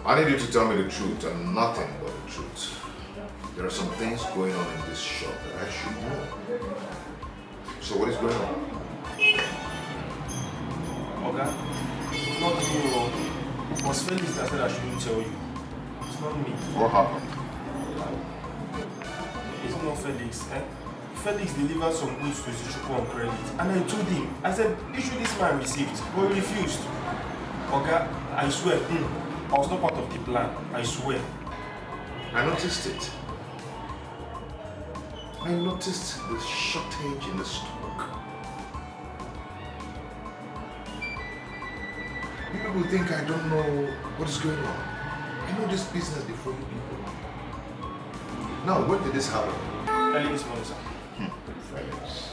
I need you to tell me the truth and nothing but the truth. There are some things going on in this shop that I should know. So what is going on? Okay. Not you. It was Felix that said I shouldn't tell you. It's not me. What happened? It's not Felix. Felix delivered some goods to Wazico on credit. And I told him, I said, issue this man received. But he refused. Okay, I swear, I was not part of the plan. I swear. I noticed it. I noticed the shortage in the stock. You people think I don't know what is going on. I know this business before you people. Now, when did this happen? Early this morning, sir. Felix.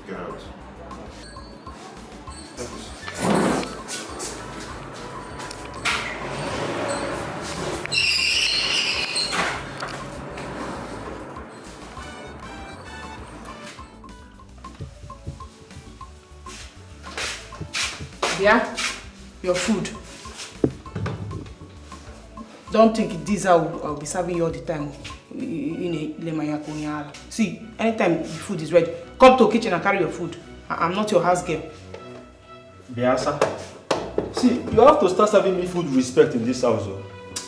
Get out. Yeah, your food. Don't think this I'll be serving you all the time. See, anytime the food is ready, come to the kitchen and carry your food. I'm not your house girl. Biasa. See, you have to start serving me food with respect in this house.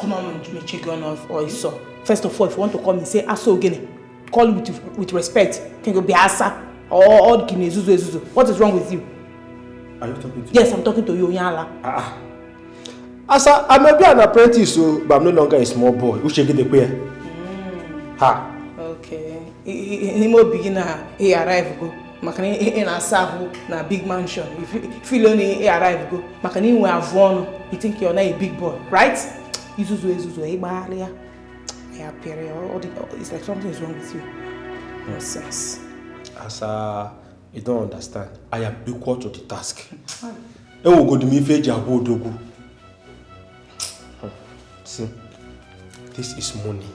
Come on, me check on or so. First of all, if you want to call me, say Aso Ogene. Call with respect. Can you be Asa or Guinea Zuzu? What is wrong with you? Are you talking to me? Yes, I'm talking to you, Nyala. Asa, I may be an apprentice, but I'm no longer a small boy. Who should get the queer? Ha. Okay. He more beginner. He arrive go. Makani in a savu na big mansion. If you only he arrive go. Makani we have one. You think you're not a big boy, right? Izuzu. Hey, Maria. Yeah, period. It's like something is wrong with you. Nonsense. Asa, you don't understand. I am equal to the task. See, this is money.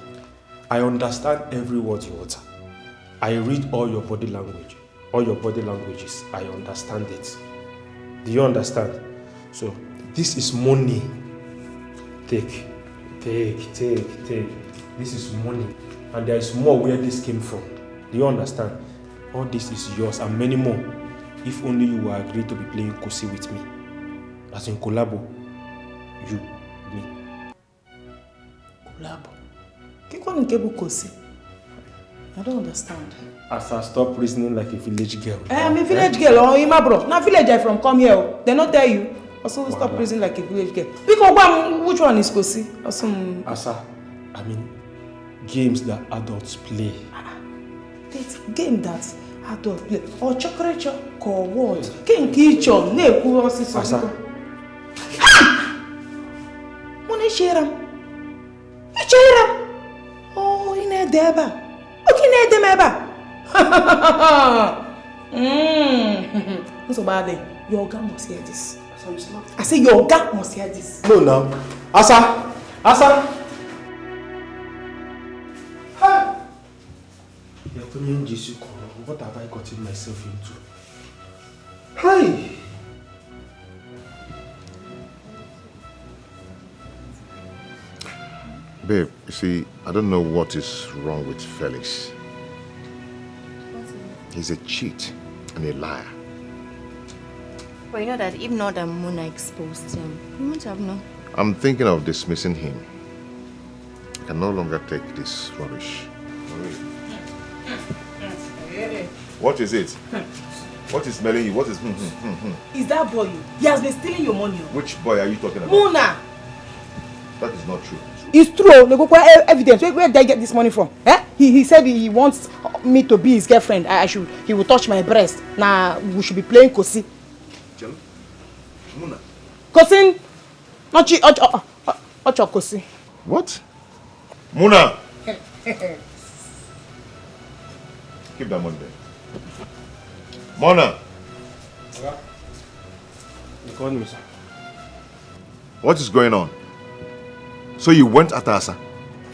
I understand every word you utter. I read all your body language, all your body languages. I understand it. Do you understand? So, this is money. Take. This is money. And there is more where this came from. Do you understand? All this is yours and many more. If only you will agree to be playing Kosi with me. As in collabo. You, me. Collabo? Kosi? I don't understand. As I stop reasoning like a village girl. I'm a village girl, or Ima bro. Now village I from come here. They not tell you. Also stop reasoning like a village girl. Because which one is Kosi? Asa, I mean games that adults play. It's game that adults play. Or chocolate or what? King kitchen. Ne kurosi so. Asa. Mone share. Oh, ine deba. Okay, ne demeba. So bad. Your guy must hear this. I say your guy must hear this. No, now. Asa. What have I gotten myself into? Hey! Babe, you see, I don't know what is wrong with Felix. He's a cheat and a liar. But you know that if not that Muna exposed him, you wouldn't have known. I'm thinking of dismissing him. I can no longer take this rubbish. What is it? What is smelling you? What is Is that boy you? He has been stealing your money. Which boy are you talking about? Muna! That is not true. It's true. They go quite evidence. Where did I get this money from? Eh? He said he wants me to be his girlfriend. He will touch my breast. Now we should be playing Kosi. Muna. Kosi? Not you. Ocho Kosi. What? Muna! Keep that money there. Mona! You called me, sir. What is going on? So you went at her, sir?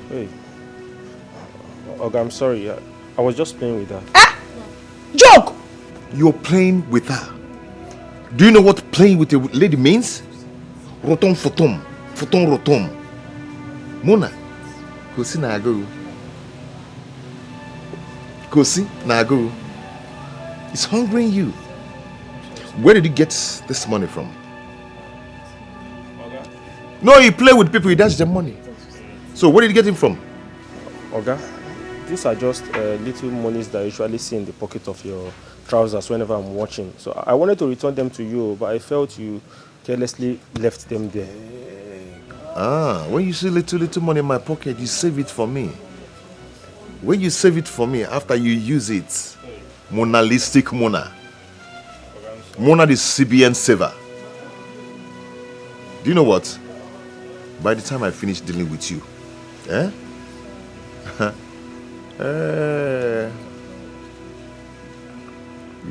Hey. Oga, I'm sorry. I was just playing with her. Joke! You're playing with her. Do you know what playing with a lady means? Rotom fotom. Fotom rotom. Mona. Kosi na go. Kosi na go. It's hungering you. Where did you get this money from? Oga. No, you play with people, you dash them money. So where did you get it from? Oga, these are just little monies that I usually see in the pocket of your trousers whenever I'm watching. So I wanted to return them to you, but I felt you carelessly left them there. Ah, when you see little money in my pocket, you save it for me. When you save it for me, after you use it, monalistic Mona. Mona the CBN saver. Do you know what? By the time I finish dealing with you, you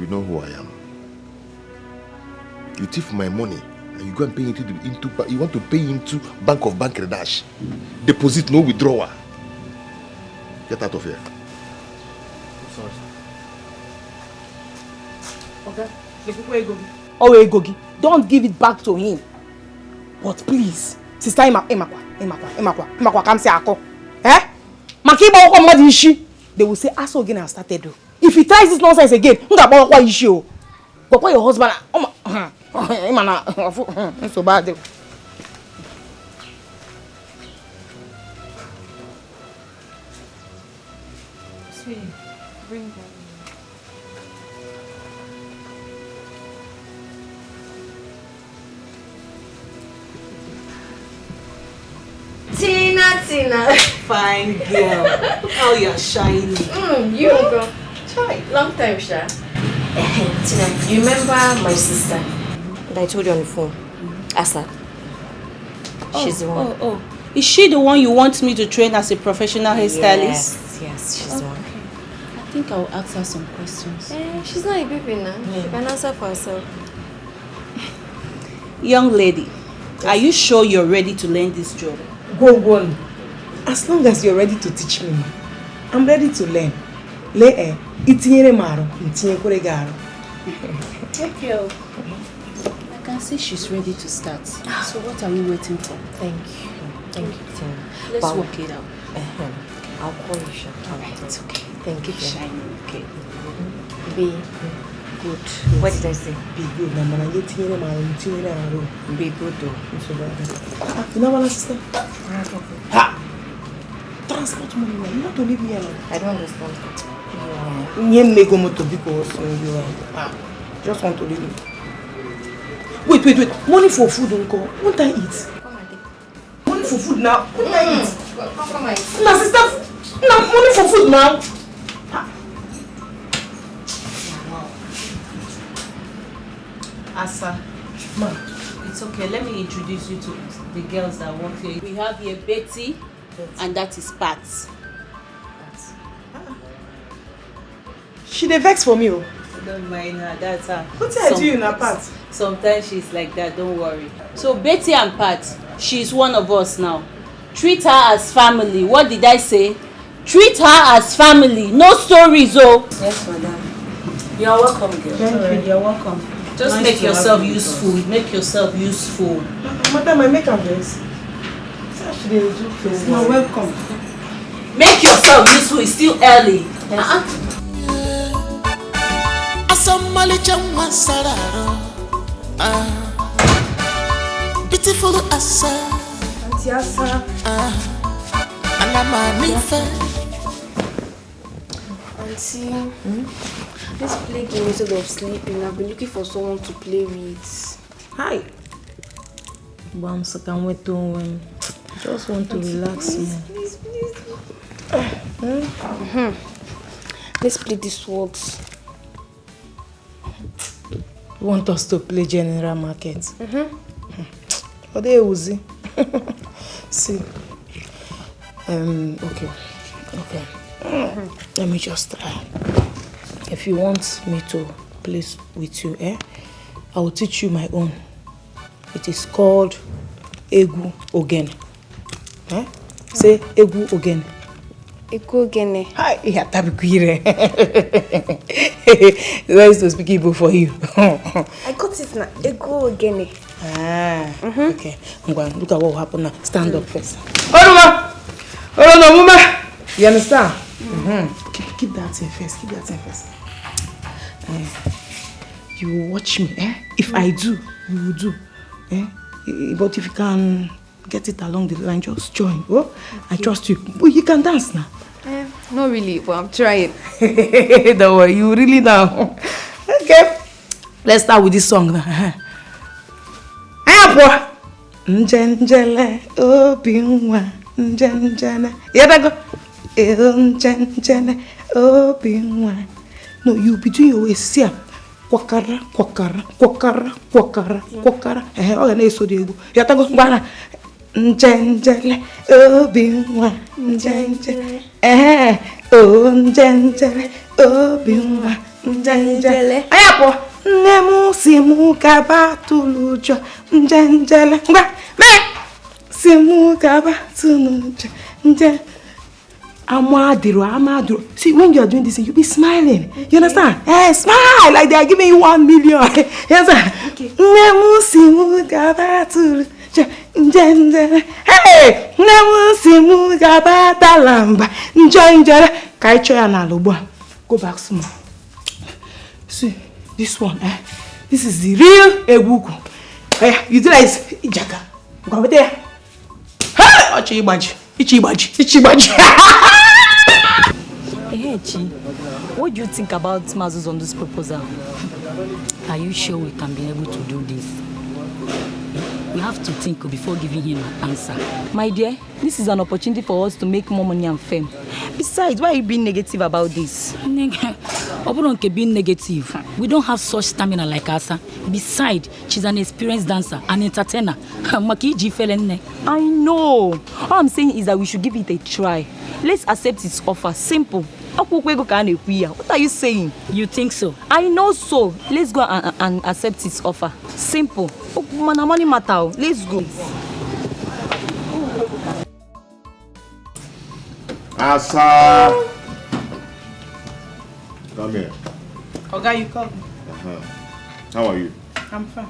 know who I am. You thief my money and you go and pay into you want to pay into Bank of Bangladesh. Deposit, no withdrawal. Get out of here. Sorry. Okay. Egogi. Don't give it back to him. But please, sister Imakwa, come say ako. Eh? Makiba wako madi ishi. They will say, Aso again has started. If he tries this nonsense again, nga ba issue. But your husband, so bad. Sweetie, bring them. Tina. Fine girl. How you're shining. You girl. Long time, Sha. Tina, you remember my sister that I told you on the phone? Asa. She's the one. Oh. Is she the one you want me to train as a professional hairstylist? Yes, she's the one. Okay. I think I'll ask her some questions. She's not a baby now. She can answer for herself. Young lady, are you sure you're ready to learn this job? Go. As long as you're ready to teach me, I'm ready to learn. Okay. I can see she's ready to start. So what are we waiting for? Thank you, Tina. Let's work it out. I'll call you, Sha. It's okay. Thank you, Shining. Okay. Be good. What did I say? Be good. Be good, though. You know what, sister? Ha! Transport money. You want to leave me alone? I don't understand. Just want to leave me. Wait. Money for food, uncle. Won't I eat? Money for food now. Won't I eat? Come on. Now, sister. Now, money for food now. Asa, Ma. it's okay. Let me introduce you to the girls that work here. We have here Betty, and that is Pat. She dey vex for me. Don't mind her, that's her. What did I do in her part? Sometimes she's like that, don't worry. So Betty and Pat, she's one of us now. Treat her as family. What did I say? Treat her as family. No stories, oh. Yes, madam. You are welcome, girl. Thank you. You're welcome. Just Nice make to yourself have you useful. Make yourself useful. Madam, I make her vex. You're welcome. Make yourself useful. It's still early. Beautiful Asa. Auntie Asa. Auntie, let's play game instead of sleeping. I've been looking for someone to play with. Hi. Bams, I can wait to just want to relax. Please. Let's play these words. You want us to play general market? What they Uzi? See. Okay. Let me just try. If you want me to play with you, I will teach you my own. It is called Egu Ogene. Say Egu Ogene. Egu Ogene. Hi, yeah, Tabikuire. Where is to speak Igbo for you? I got it now. Egu Ogene. Okay. Look at what will happen now. Stand up first. Hold on, woman. You understand? Keep that in first. You will watch me, If I do, you will do, But if you can get it along the line, just join. Oh, okay. I trust you. Well, you can dance now. Not really, but I'm trying. Don't worry, you really know. Okay. Let's start with this song now. Njenjele obinwa njenjele. Go. Njenjele obinwa. No, you between your waist. See, kwakara. Okay, na eso dey go. Go. Bana. Njenjele obinwa njenjele. Njenjele obinwa njenjele. Ayapo. Nemu simu kaba tulujo njenjele. Simu kaba tulujo njenjele. Amadiro. See, when you are doing this, you be smiling. You understand? Smile like they are giving you 1 million. Yes, sir. Nemu simu kaba tulujo njenjele. Hey, nemu simu kaba talamba njenjele. Kaicho ya na lobo. Go back small. See. This one, this is the real Egugu. You do like Ijaka. Go over there. Ichibaji. Hey, Chi, what do you think about Mazu's on this proposal? Are you sure we can be able to do this? We have to think before giving him an answer. My dear, this is an opportunity for us to make more money and fame. Besides, why are you being negative about this? Being negative. We don't have such stamina like Asa. Besides, she's an experienced dancer, an entertainer. I know. All I'm saying is that we should give it a try. Let's accept its offer. Simple. What are you saying? You think so? I know so. Let's go and accept its offer. Simple. Money matter. Let's go. Asa! Come here. Okay, you called me. How are you? I'm fine.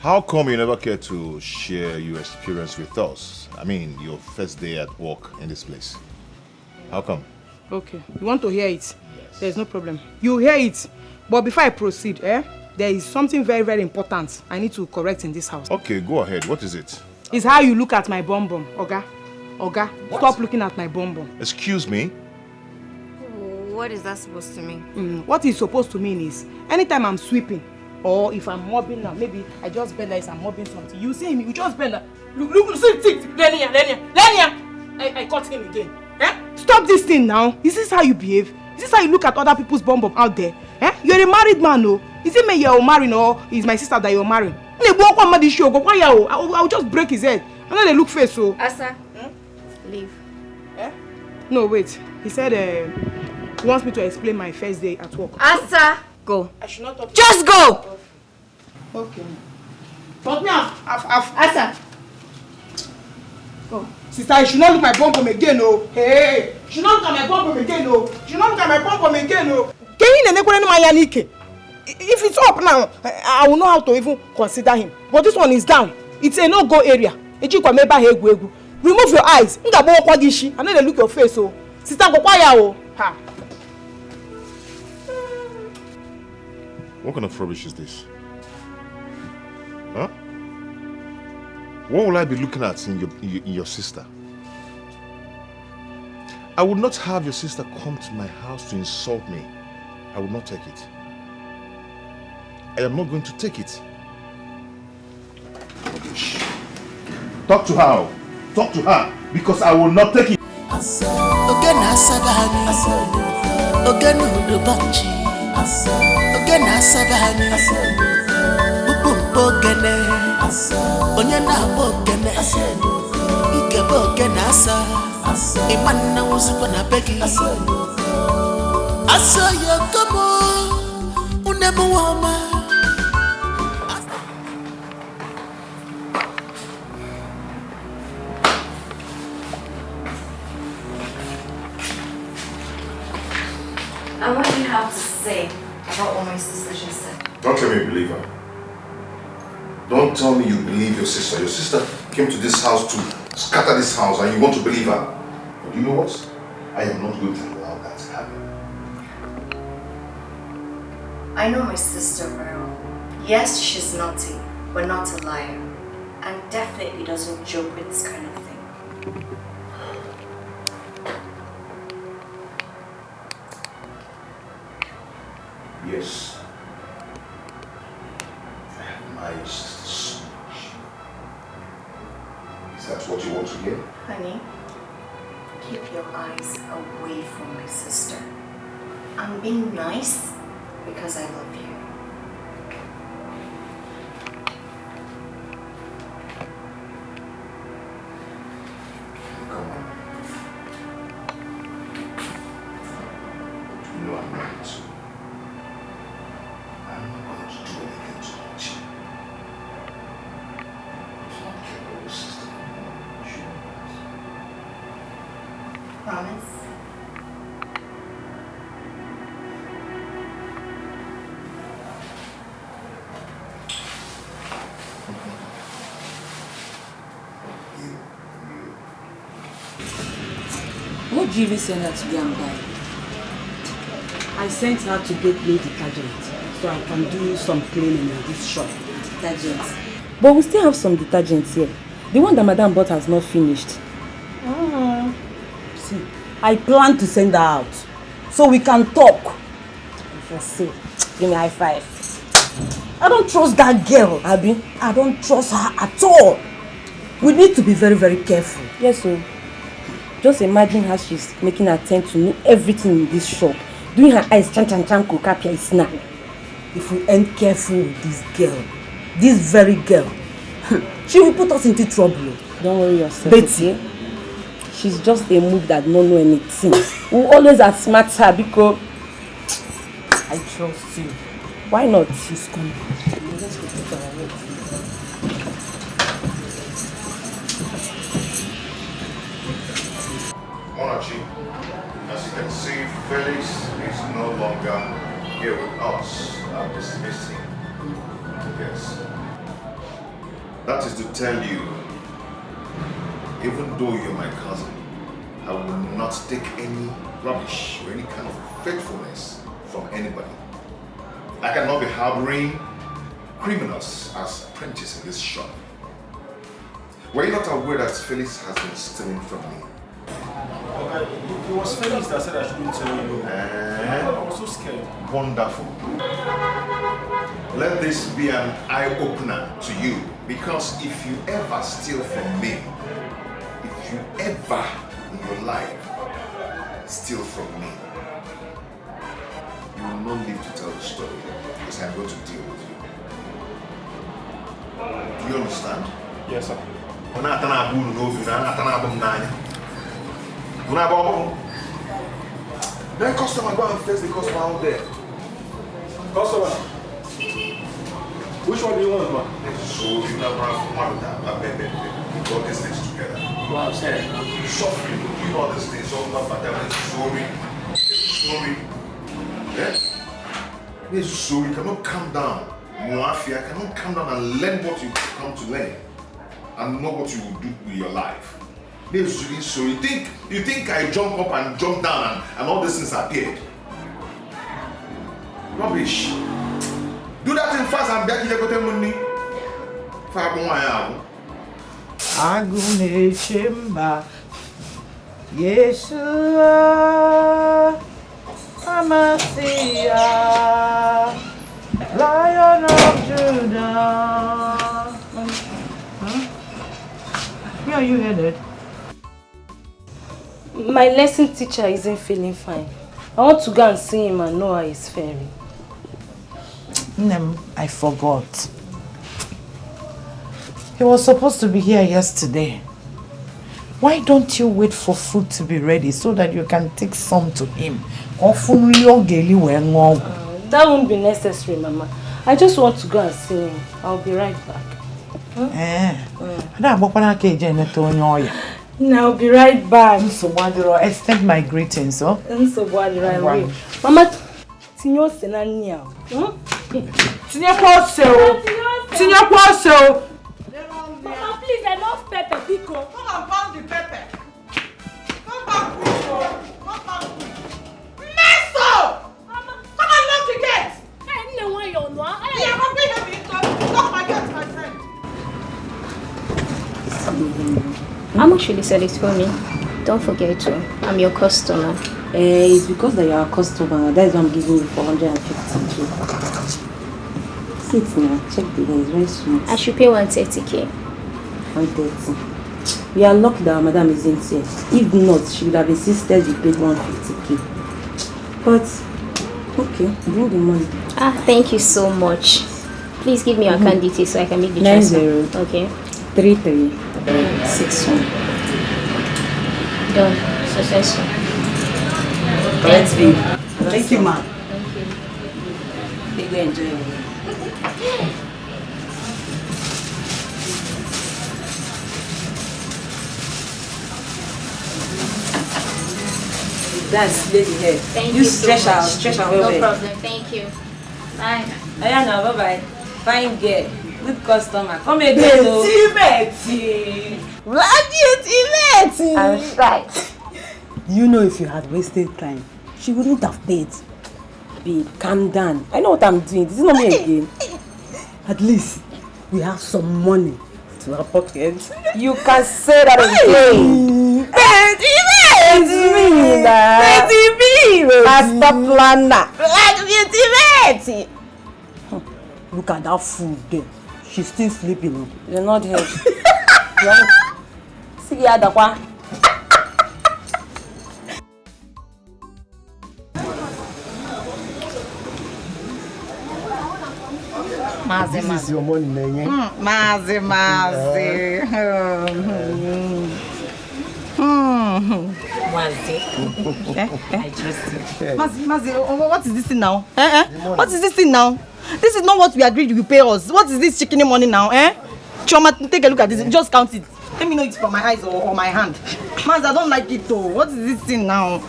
How come you never care to share your experience with us? I mean, your first day at work in this place. How come? Okay, you want to hear it? Yes. There's no problem. You hear it. But before I proceed, there is something very, very important I need to correct in this house. Okay, go ahead. What is it? It's how you look at my bum bum, Oga. Oga, stop looking at my bum bum. Excuse me? What is that supposed to mean? What it's supposed to mean is, anytime I'm sweeping, or if I'm mopping now, maybe I just bend like I'm mopping something. You see me, you just bend like, look, see, Lenia. I caught him again. Stop this thing now. Is this how you behave? Is this how you look at other people's bum bum out there? You're a married man, no? Is it me you're marrying or is my sister that you're marrying? I'll just break his head. I know they look face, so. Asa, leave. No, wait. He said he wants me to explain my first day at work. Asa, go. I should not talk. Just go! Okay. Talk me off. Asa. Go. Sister, you should not look at my bum again, no. Hey, you should not look at my bum again, no. You should not look at my bum again, no. If it's up now, I will know how to even consider him. But this one is down. It's a no-go area. Remove your eyes. I know they look your face, so. Sister, go quiet. Ha. What kind of rubbish is this? Huh? What will I be looking at in your sister? I would not have your sister come to my house to insult me. I would not take it. I am not going to take it. Rubbish. Talk to her. Talk to her. Because I will not take it. Imanna Wazico na begi. Asa ya kamo unemu wama. And what do you have to say about what my sister just said? Don't tell me you believe her. Don't tell me you believe your sister. Your sister came to this house to scatter this house and you want to believe her. But you know what? I am not going to allow that to happen. I know my sister well. Yes, she's naughty, but not a liar. And definitely doesn't joke with this kind of thing. Yes. I admire your sister so much. Is that what you want to hear? Honey, keep your eyes away from my sister. I'm being nice because I love you. Come on. You know I'm not. I'm not going to do anything to hurt you. If you don't care about your sister, you should know that. Promise? What do you even send her to go and buy? I sent her to get me detergent so I can do some cleaning in this shop. Detergent. But we still have some detergents here. The one that Madam bought has not finished. See, I plan to send her out so we can talk. If I say, give me a high five. I don't trust that girl, Abby. I don't trust her at all. We need to be very, very careful. Yes, so just imagine how she's making an attempt to know everything in this shop. Doing her eyes chan kokapia is now. If we ain't careful with this girl, this very girl, she will put us into trouble. Don't worry yourself. Betty. Okay? She's just a move that don't know anything. We always outsmart her because I trust you. Why not? She's coming. Let's go to our work. Monarchy, as you can see, Felix is no longer here with us. I've dismissed him. Yes. That is to tell you, even though you're my cousin, I will not take any rubbish or any kind of faithfulness from anybody. I cannot be harboring criminals as apprentices in this shop. Were you not aware that Felix has been stealing from me? Okay, it was Felix that said I shouldn't tell you. I was so scared. Wonderful. Let this be an eye-opener to you, because if you ever steal from me, if you ever in your life steal from me, you will not live to tell the story, because I'm going to deal with you. Do you understand? Yes, sir. Then customer, go and face the customer out there. Customer, which one do you want, man? So you never have one that put all these things together. Wow, sir. Suffering, doing all these things, all that, but then sorry. Yeah? Yes, so you cannot calm down. Muafia cannot calm down and learn what you come to learn and know what you will do with your life. This is really so. You think I jump up and jump down and all these things appeared? Rubbish. Do that thing fast and back here go tell money. Agune chamber. Yeshua, Messiah, Lion of Judah. Where are you headed? My lesson teacher isn't feeling fine. I want to go and see him and know how he's faring. Nem, I forgot. He was supposed to be here yesterday. Why don't you wait for food to be ready so that you can take some to him? That won't be necessary, Mama. I just want to go and see him. I'll be right back. No, I'll be right back. Extend my greetings, oh? Mama, Tinyo Senania. Mama, please, I love pepper, Pico. Come and pound the pepper. Come back, Pico. Come back. Nesto! Come and lock the gate. Yeah, but we have been lock my gate, my friend. How much will you sell it for me? Don't forget to. I'm your customer. It's because that you are a customer. That's why I'm giving you 450k. Sit now. Check the hair. It's very smooth. I should pay 130k. 130. We are lucky that our madam isn't here. If not, she would have insisted you paid 150k. But, okay, bring the money. Thank you so much. Please give me your account details so I can make the 90. transfer. Okay. 3361. Done. Successful. Let's be. Thank you, ma'am. They go enjoy it. That's lady here. Thank you you stretch so out, much. stretch out. No problem. Thank you. Bye. Ayana, bye bye. Fine girl, good customer. Come again, though. I'm right. You know, if you had wasted time, she wouldn't have paid. Babe, calm down. I know what I'm doing. This is not me again. At least we have some money to our pocket. You can say that again. It's me, Master planner. Look at that food there. She's still sleeping. You're not here. See the other one. This is your money, Nenye. Mazi. I trust you. Mazi, what is this thing now? What is this thing now? This is not what we agreed you pay us. What is this chicken money now? Choma, take a look at this. Just count it. Let me know it's from my eyes or my hand. Mazi, I don't like it though. What is this thing now?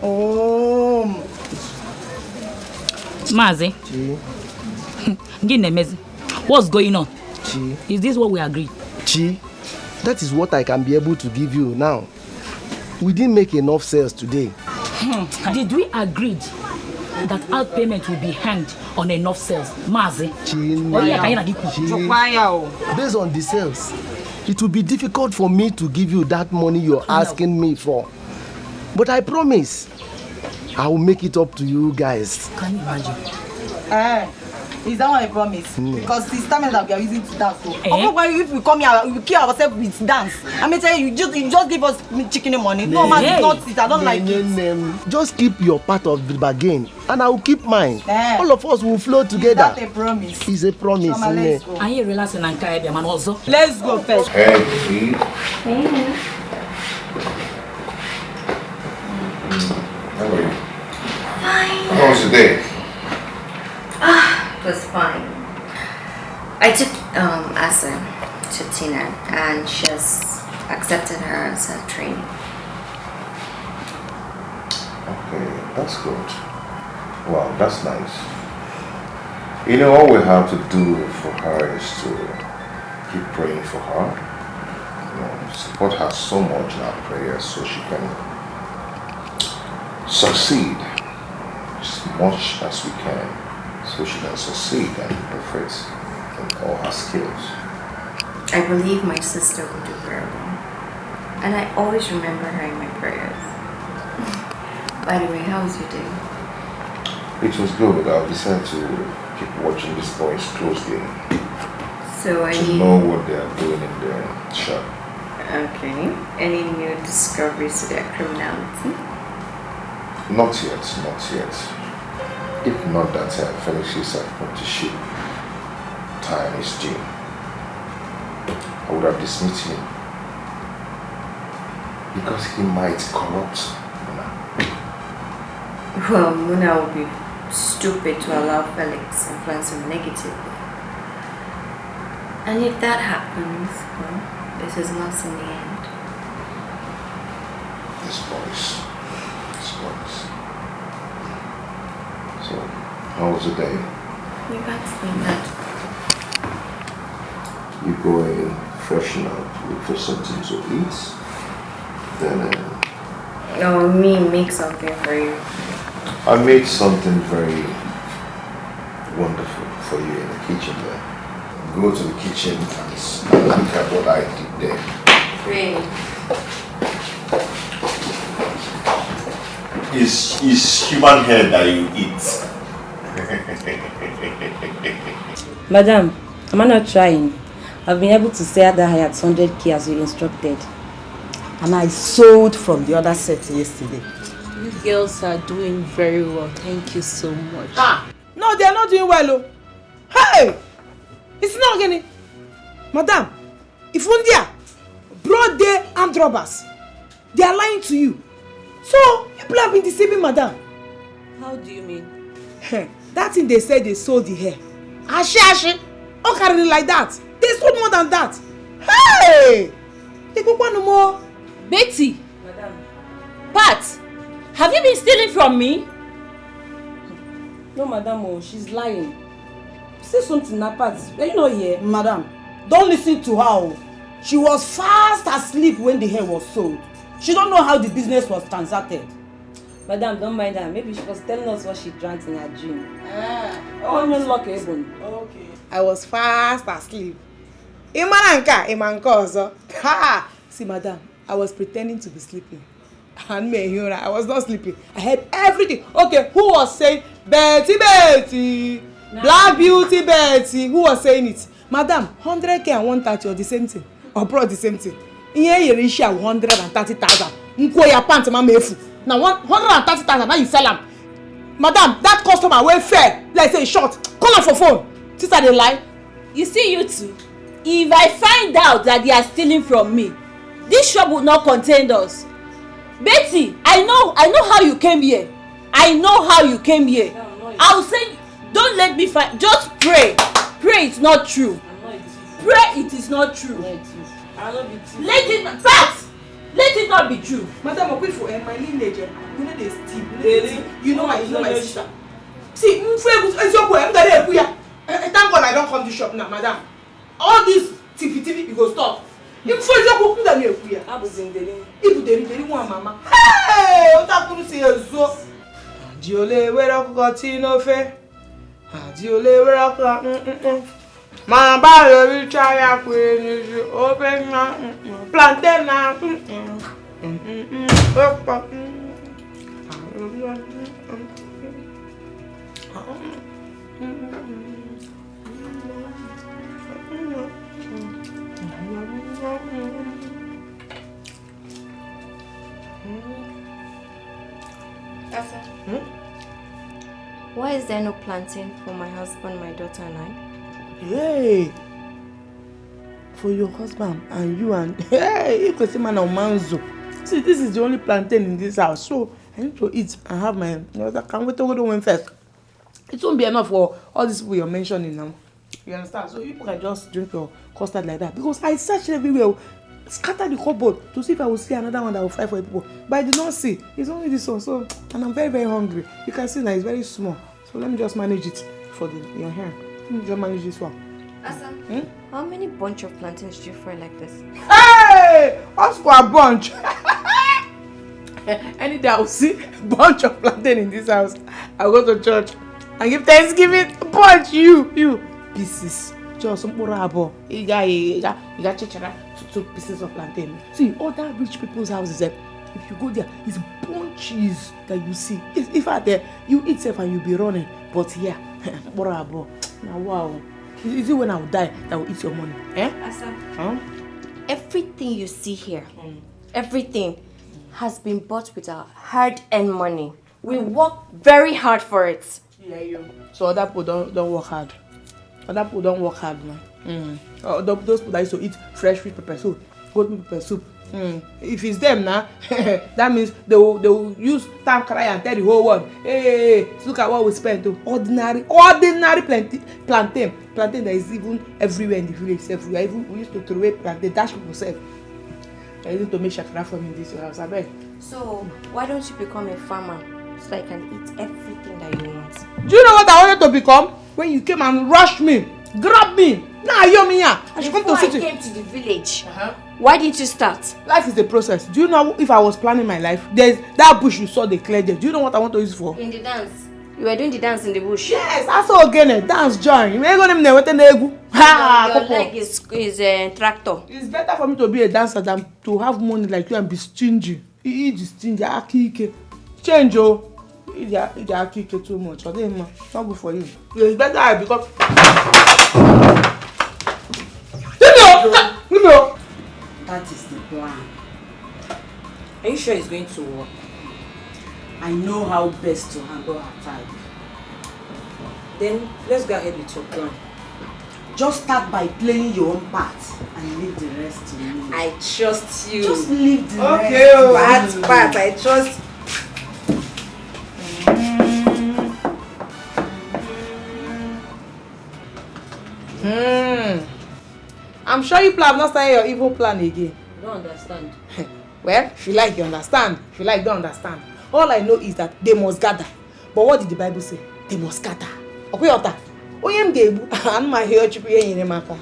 Oh. Mazi. What's going on? Chi. Is this what we agreed? Chi, that is what I can be able to give you now. We didn't make enough sales today. Did we agree that our payment will be hanged on enough sales? Mazi. Based on the sales, it will be difficult for me to give you that money you're asking me for. But I promise, I will make it up to you guys. Can you imagine? Is that what I promise? Because it's time that we are using to dance. So. If we come here, we kill ourselves with dance. I mean, tell you, you just give us chicken money. No, man, it's not it. I don't like it. Just keep your part of the bargain, and I will keep mine. All of us will flow together. Is that a promise? It's a promise. Let's go. Are you relaxing and carry them also? Let's go first. Hey. How are you? Fine. How was the day? It was fine. I took Asa to Tina and she has accepted her as her trainee. Okay, that's good. Wow, that's nice. You know, all we have to do for her is to keep praying for her. You know, support her so much in our prayers so she can succeed as much as we can. So she can succeed and perfect in all her skills. I believe my sister will do very well. And I always remember her in my prayers. By the way, how was your day? It was good. I've decided to keep watching these boys closely. So to know what they are doing in their shop. Okay. Any new discoveries to their criminality? Not yet, not yet. If not that Felix's apprenticeship time is due, I would have dismissed him because he might corrupt Muna. Well, Muna would be stupid to allow Felix influence him negatively. And if that happens, well, this is lost in the end. These boys. So, how was the day? You can't explain that. You go and freshen up, look for something to eat, then No, me make something for you. I made something very wonderful for you in the kitchen there. Go to the kitchen and look at what I did there. Really? Is human hair that you eat. Madam, am I not trying? I've been able to sell that high at 100k as you instructed. And I sold from the other set yesterday. You girls are doing very well. Thank you so much. No, they are not doing well. Oh. Hey! It's not getting. Madam, if India, broad day armed robbers, they are lying to you. So, people have been deceiving Madam. How do you mean? That thing they said they sold the hair. Ashi. How carry it like that? They sold more than that. Hey! They go no more. Betty! Madam. Pat! Have you been stealing from me? No, madam, oh, she's lying. Say something, Pat. Are you not here? Madam, don't listen to her. Oh. She was fast asleep when the hair was sold. She don't know how the business was transacted. Madam, don't mind her. Maybe she was telling us what she drank in her dream. Okay. I was fast asleep. Imanka also. Ha! See, madam, I was pretending to be sleeping. And me, I was not sleeping. I heard everything. Okay, who was saying Betty? Black Beauty Betty? Who was saying it? Madam, 100k and 130 or the same thing. Or brought the same thing. Here you reach 130,000. Nkoya pant ma mefu. Now 130,000 now you sell them. Madam, that customer will fair. Like say short. Call her for phone. Sister they lie. You see you two. If I find out that they are stealing from me, this shop will not contain us. Betty, I know how you came here. I know how you came here. I will say, don't let me find. Just pray. Pray it's not true. Pray it is not true. Let it not be true. Madam, my lineage, you know they steal. You know my sister. See, thank God I don't come to shop now, madam. All this TV, you go stop. You mama. Hey, what happened to you? So, Diole, where I got no fair. Diole, where I got. My body will try to open my plantain now. Why is there no plantain for my husband, my daughter, and I? Hey, for your husband and you and hey, you can see man manzo. See, this is the only plantain in this house, so I need to eat and have my. I can't wait to go to one first. It won't be enough for all these people you're mentioning now. You understand? So you can just drink your custard like that because I searched everywhere, scatter the cupboard to see if I will see another one that will fry for people, but I did not see. It's only this one, so and I'm very very hungry. You can see that it's very small, so let me just manage it for your hair. Let me just manage this one. Asa, how many bunch of plantains do you fry like this? Hey! Ask for a bunch. Any day I will see a bunch of plantain in this house, I'll go to church and give Thanksgiving a bunch. You pieces. just some porabo. You got two pieces of plantain. See, other rich people's houses, if you go there, it's bunches that you see. If out there, you eat safe and you'll be running. But here, porabo. Now, wow. Is it when I will die that will eat your money? Eh? Asa, huh? Everything you see here, everything has been bought with our hard-earned money. We work very hard for it. Yeah, you. So other people don't work hard. Other people don't work hard, man. Those people that used to eat fresh fish pepper soup, goat meat pepper soup. If it's them now, that means they will use time cry and tell the whole world, hey, look at what we spent. Ordinary plantain that is even everywhere in the village. Everywhere. Even we used to throw away plantain, dash people self. I need to make shakara for me in this house. I beg. So why don't you become a farmer so that I can eat everything that you want? Do you know what I wanted to become? When you came and rushed me, grabbed me. Now you're me here. I should come to city. Before I came to the village, why didn't you start? Life is a process. Do you know if I was planning my life? There's that bush you saw they cleared there. Do you know what I want to use it for? In the dance. You were doing the dance in the bush. Yes, I saw again a dance join. You may go name with an your leg is tractor. It's better for me to be a dancer than to have money like you and be stingy. You eat stingy, akike. Change oh. Eat the akike too much. Not good for you. It's better I become. No. That is the plan. Are you sure it's going to work? I know how best to handle her type. Then let's go ahead with your plan. Just start by playing your own part and leave the rest to me. I trust you. Just leave the rest. Part, I trust. I'm sure you have not started your evil plan again. I don't understand. Well, if you like, you understand. If you like, don't understand. All I know is that they must gather. But what did the Bible say? They must scatter. Okay, Ota. Oyem debu. I'm my hair chippy in the matter.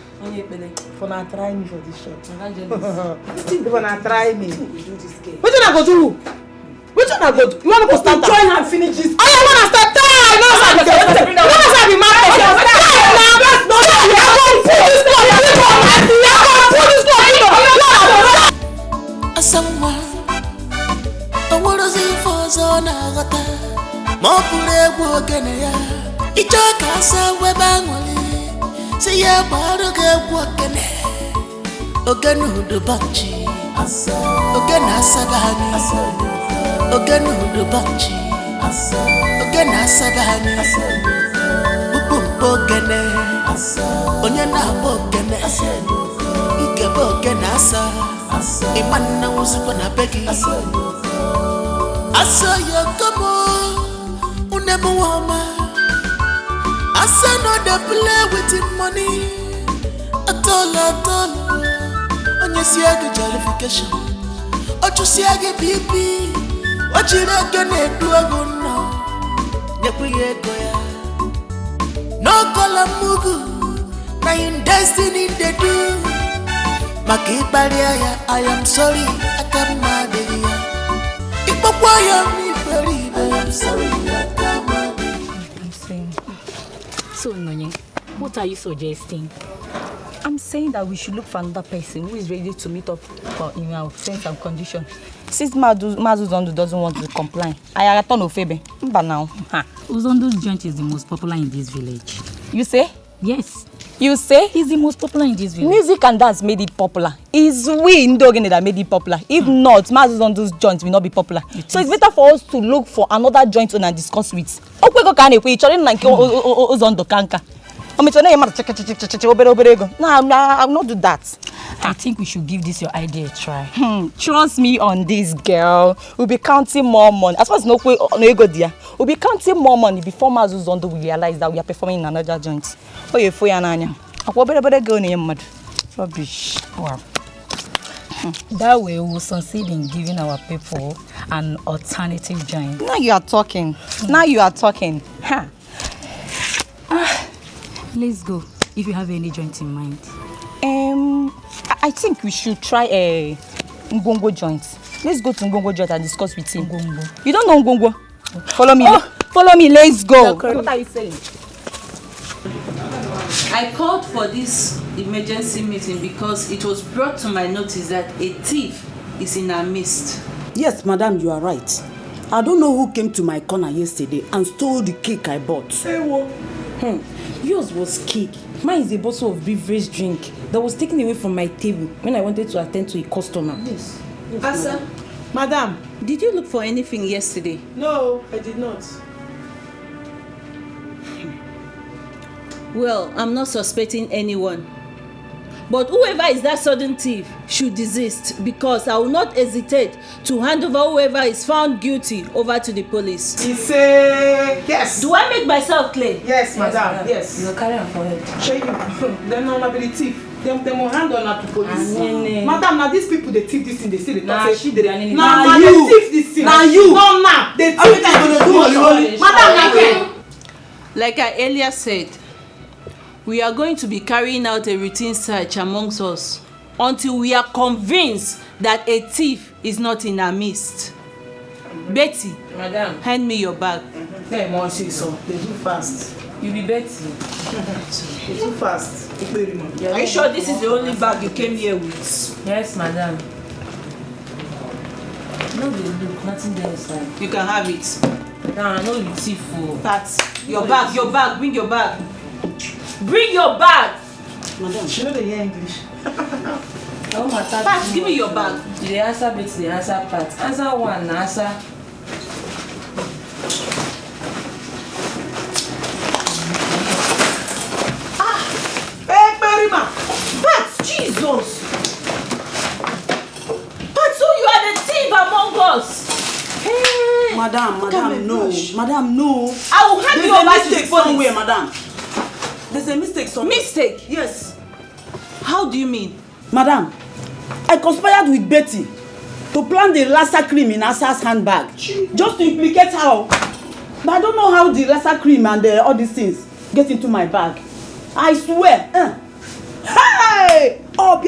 For not try me for this shot. For not try me. What did I go do? Which one I go do? You want to go start? Join and finish this. I want to start. I know start. You want to start the market. Someone, I want to see for Zonagata. Mopule Wogania. It's a casa web annually. See ya, Baruga Wogane. Oganu the Bachi. Ogana Sabani. Oganu the Bachi. Ogana Sabani. Ogane. Onyana Bogane. Ikeboganasa. Imana usuko na begi. Asa yokomo unemu wama. Asa no dey play with him money. At all. Onye siage jollification. Ochu siage pipi. Ochire gene duogo no. Nyekuye goya. No kola mugu. Na in destiny they do. Makibaria, I am sorry, I can't marry. I'm sorry, I can't marry. I'm saying. So, Nonye, what are you suggesting? I'm saying that we should look for another person who is ready to meet up for our terms and conditions. Since Mazu Zondo doesn't want to comply, I return to Febe. But now, Uzondo's joint is the most popular in this village. You say? Yes. You say? He's the most popular in this village. Music and dance made it popular. It's we in Dogene that made it popular. If not, Mazu Zondo's joint will not be popular. So it's better for us to look for another joint on and discuss with. No, I will not do that. I think we should give this your idea a try. Trust me on this, girl. We'll be counting more money. As far as no go there, we'll be counting more money before Mazu Zondo will realize that we are performing in another joint. Oh, you're for Yananya. Rubbish. Wow. That way we will succeed in giving our people an alternative joint. Now you are talking. Ha. Let's go. If you have any joint in mind. I think we should try a Ngongo joint. Let's go to Ngongo joint and discuss with him. Ngongo. You don't know Ngongo? Follow me. Follow me. Let's go. What are you saying? I called for this emergency meeting because it was brought to my notice that a thief is in our midst. Yes, madam, you are right. I don't know who came to my corner yesterday and stole the cake I bought. Yours was cake. Mine is a bottle of beverage drink that was taken away from my table when I wanted to attend to a customer. Yes. Asa, Madam, did you look for anything yesterday? No, I did not. Well, I'm not suspecting anyone. But whoever is that sudden thief should desist because I will not hesitate to hand over whoever is found guilty over to the police. Yes. Do I make myself clear? Yes, madam. Yes. You'll carry on for it. Show you. Them no be the thief. Them will hand on her to police. Nene. Madam, now these people they thief this thing. They say they Nah, talk say she did. Nene. Nah, you. they thief this thing. Nah, you. No, nah. They thief Everything this gonna do thing. holy. Madam, now again. Like I earlier said, we are going to be carrying out a routine search amongst us until we are convinced that a thief is not in our midst. Betty, Madam, hand me your bag. Hey, Mom, see so. They do fast. You be Betty. They do fast. Are you sure this is the only bag you came here with? Yes, madam. No, they look. Nothing there inside. You can have it. Nah, no, you thief. Pat, your bag, bring your bag. Bring your bag! Madam, she know they hear English. Oh, my God. Pat, give me your bag. The answer Betty, the answer Pat. Answer one, answer. Hey, Berima! Pat, Jesus! Pat, so you are the thief among us! Hey! Madam, no. Madam, no. I will hand you over to the police. Somewhere, madam. There's a mistake somewhere. Mistake? Yes. How do you mean? Madam, I conspired with Betty to plant the Lassa cream in Asa's handbag. Just to implicate her. But I don't know how the Lassa cream and all these things get into my bag. I swear. Hey! Oh,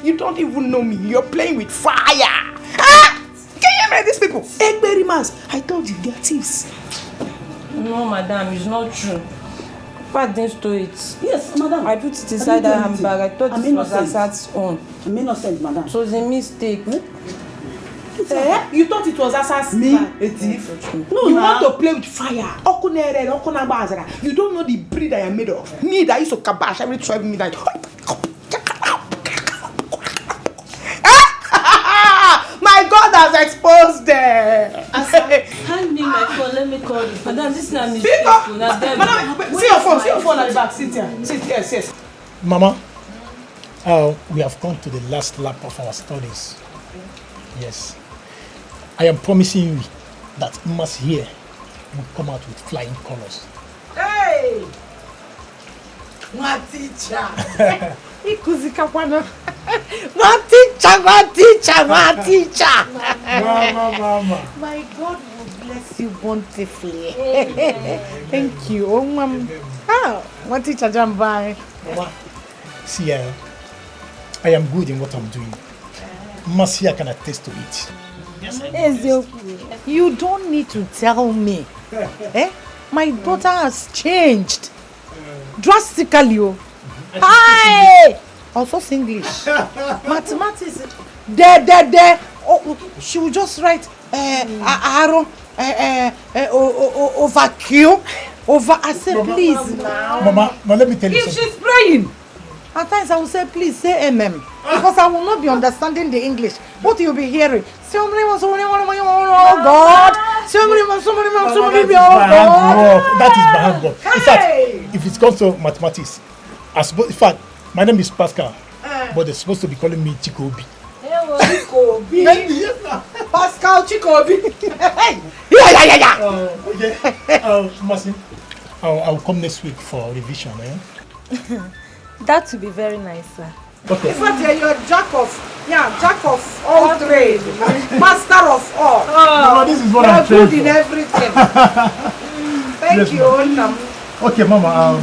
you don't even know me. You're playing with fire. Ah! Can you hear these people? Egberry Mas, I told you they're thieves. No, madam, it's not true. Pat didn't store it. Yes, madam. I put it inside that handbag. I thought it was Asa's own. I'm innocent, madam. So it's a mistake. You thought it was Asa's me, bag. a thief? No, you want to play with fire. You don't know the breed I am made of. Me that used to kabash every 12 minutes. My God has exposed them. Hand me my phone, let me call you. Madam, this is not Speak mistake. up. Madam, See your phone at the back. Sit here. Sit, yes. Mama, we have come to the last lap of our studies. Yes. I am promising you that Mmas here will come out with flying colors. Hey! My teacher. My teacher. Mama. My God will bless you bountifully. Thank you. Oh, Mom. What teacher Jambai? Mama, see, I am good in what I'm doing. Mmas here can attest to it. You don't need to tell me. My daughter has changed drastically. Hi! Also English. Mathematics. There. Oh, she will just write overkill. I said, please now. Mama, let me tell you if something. she's praying, at times I will say, please say MM. Because I will not be understanding the English. What you'll be hearing? Oh God. That is bad work. In fact, if it comes to mathematics, in fact, my name is Pascal, but they're supposed to be calling me Chikobi. Chikobi. Pascal Chikobi. Yeah. Okay. Masin, I'll come next week for revision. that would be very nice, sir. Okay. In fact, you're jack of all trades, master of all. Mama, this is what I'm good trained in everything. Thank Yes, you, Onny. Okay, Mama,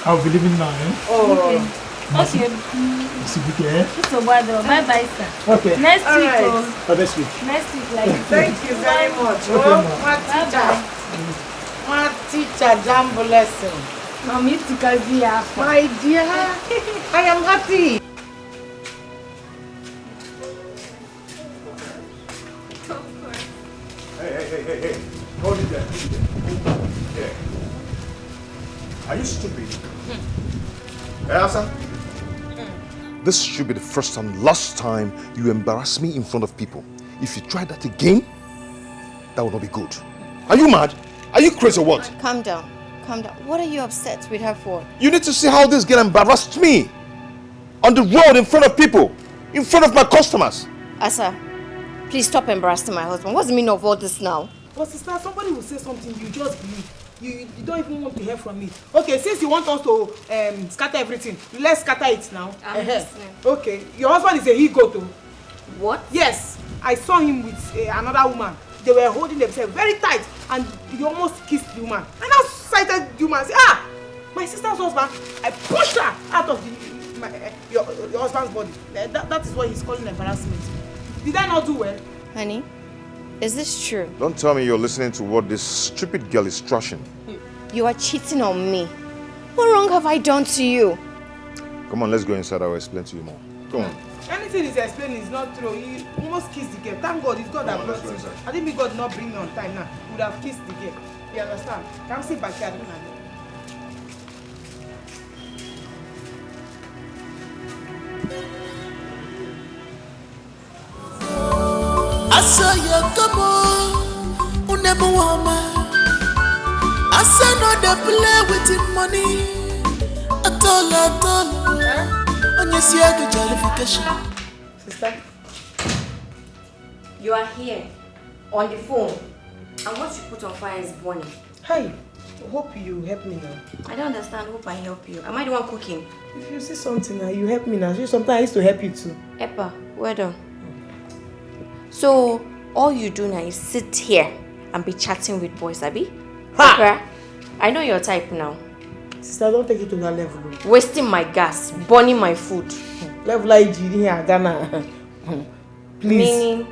I'll be leaving now. Okay. Okay. So bye-bye, sir. Okay. Next All week, right. Next week, Thank you very much. Okay, My teacher, Jam blessing. Mommy, my dear, I am happy. Hey. Hold it there. Yeah. Are you stupid? Hey, Asa? This should be the first and last time you embarrass me in front of people. If you try that again, that will not be good. Are you mad? Are you crazy or what? Calm down. What are you upset with her for? You need to see how this girl embarrassed me. On the road, in front of people. In front of my customers. Asa, please stop embarrassing my husband. What's the meaning of all this now? But sister, somebody will say something, you just believe. You don't even want to hear from me. Okay, since you want us to scatter everything, let's scatter it now. I'm listening. Okay, your husband is a he-goat. What? Yes, I saw him with another woman. They were holding themselves very tight and he almost kissed the woman. And I sighted the woman and said, my sister's husband, I pushed her out of your husband's body. That is what he's calling embarrassment. Did I not do well? Honey, is this true? Don't tell me you're listening to what this stupid girl is trashing. You are cheating on me. What wrong have I done to you? Come on, let's go inside. I will explain to you more. Go on. Anything he's explaining is not true. He almost kissed the girl. Thank God, it's God that brought him. I think God did not bring me on time now. He would have kissed the girl. You understand? Come sit back here. I don't know. I saw you come on, never woman. I saw no they play with the money at all. On your see the jollification. Sister, you are here on the phone, and what you put on fire is burning. Hi, hope you help me now. I don't understand. Hope I help you. Am I the one cooking? If you see something now, you help me now. Sometimes I used to help you too. Epa, well done. So, all you do now is sit here and be chatting with boys, Abby? Okay. I know your type now. Sister, don't take it to that level. Wasting my gas, burning my food. Level like here, Ghana. Please.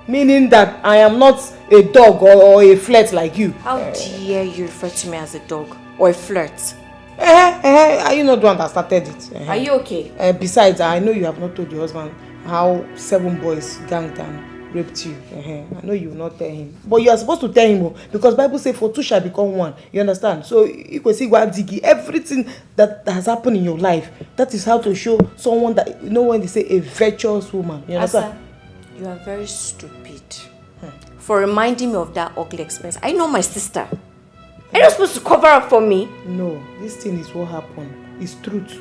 Meaning that I am not a dog or a flirt like you. How dare you refer to me as a dog or a flirt? Are you not the one that started it? Are you okay? Besides, I know you have not told your husband how 7 boys ganged and raped you. I know you will not tell him. But you are supposed to tell him because Bible says for 2 shall become 1. You understand? So you can see everything that has happened in your life. That is how to show someone that, you know, when they say a virtuous woman. You understand? Asa, you are very stupid for reminding me of that ugly experience. I know my sister. Are you supposed to cover up for me? No, this thing is what happened. It's truth.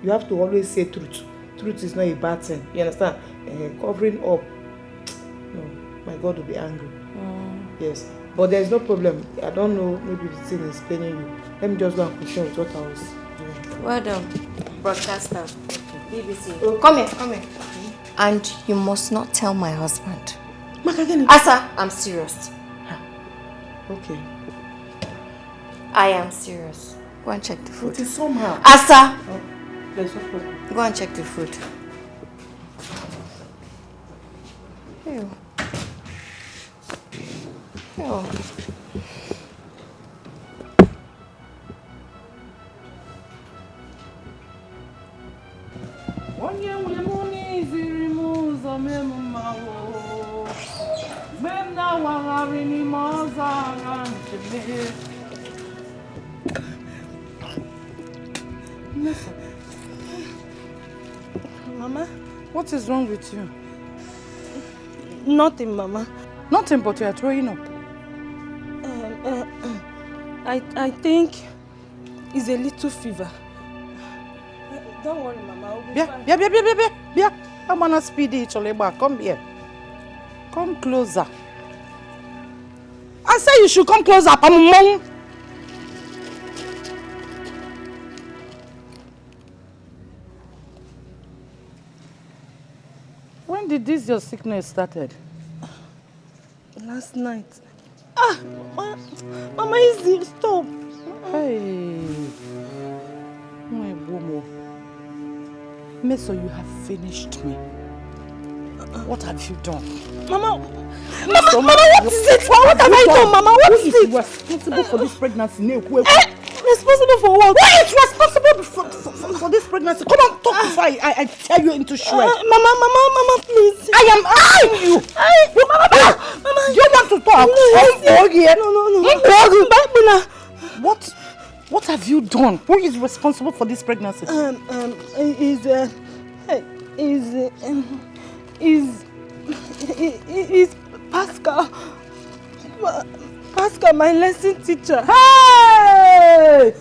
You have to always say truth. Truth is not a bad thing. You understand? Covering up, no, my God will be angry. Yes, but there is no problem. I don't know, maybe the thing is paining you. Let me just go and continue with what I was doing. Well done, broadcaster. BBC. Oh, come here. And you must not tell my husband. Asa, I'm serious. Okay. I am serious. Go and check the food. It is somehow. Asa! Oh, there's no problem. Go and check the food. Ew. Mama, what is wrong with you? Nothing, Mama. Nothing, but you are throwing up. I think it's a little fever. Don't worry, Mama. I'll be fine. Yeah. I'm gonna speed it, Choleba. Come here. Come closer. I say you should come closer, Pamumong. When did this your sickness started? Last night. Mama, easy, stop. Hey. My Bomo. Meso, you have finished me. What have you done? Mama, what is it? What have I done, Mama? What is it? You are responsible for this pregnancy. Responsible for what? Who is responsible for this pregnancy? Come on, talk before I tear you into shreds. Mama, please. I am asking you. Mama, you want to talk? No. What have you done? Who is responsible for this pregnancy? Is Pascal. Pascal, my lesson teacher. Hey!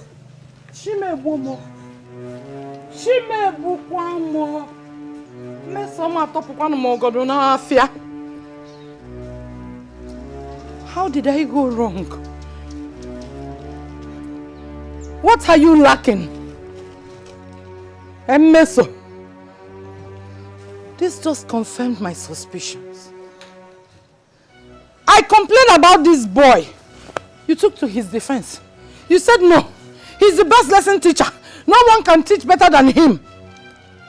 Chimebumo. Chimebukwamo. Mesoma topukwano mogodona afia. How did I go wrong? What are you lacking? Meso. This just confirmed my suspicions. I complained about this boy. You took to his defense. You said no. He's the best lesson teacher. No one can teach better than him.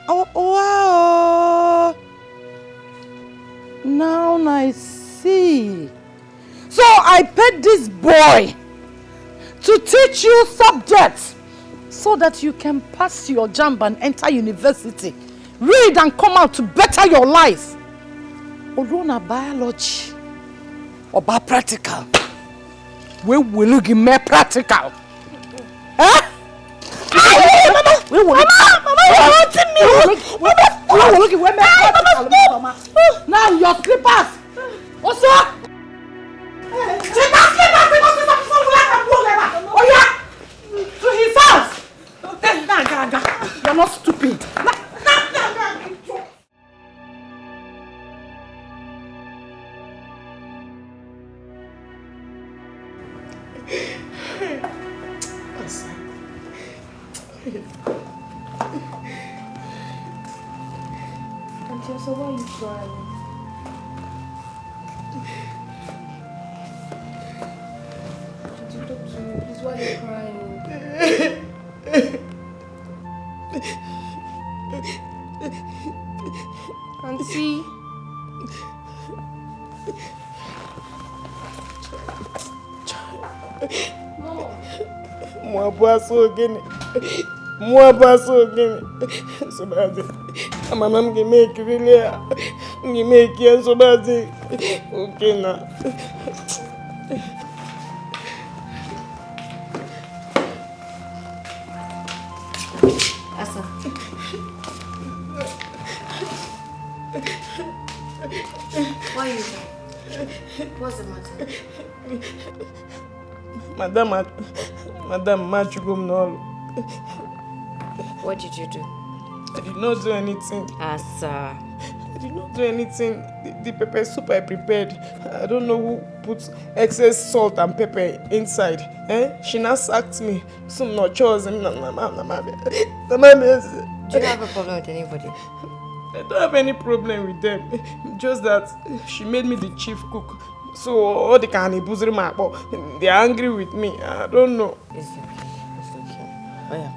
Oh, wow. Now I see. So I paid this boy to teach you subjects so that you can pass your JAMB and enter university. Read and come out to better your life. Olona biology or by practical. We will look more practical. Huh? Mama, now your slippers. What's up? Oh yeah, to his house. You're not stupid. Auntie, so why are you crying? Auntie, talk to me, please. Why are you crying? Auntie. Moi boisson again. Moi boisson again. So bad. Mama me make really. Me make you so bad. Okay now. Asa. Why are you here? What's the matter? Madam Machugum Nolo. What did you do? I did not do anything. Asa. I did not do anything. The pepper soup I prepared, I don't know who put excess salt and pepper inside. She now sacked me. Some no chores. Do you have a problem with anybody? I don't have any problem with them. Just that she made me the chief cook. So all the cannibals, they are angry with me. I don't know. It's okay. Oh yeah.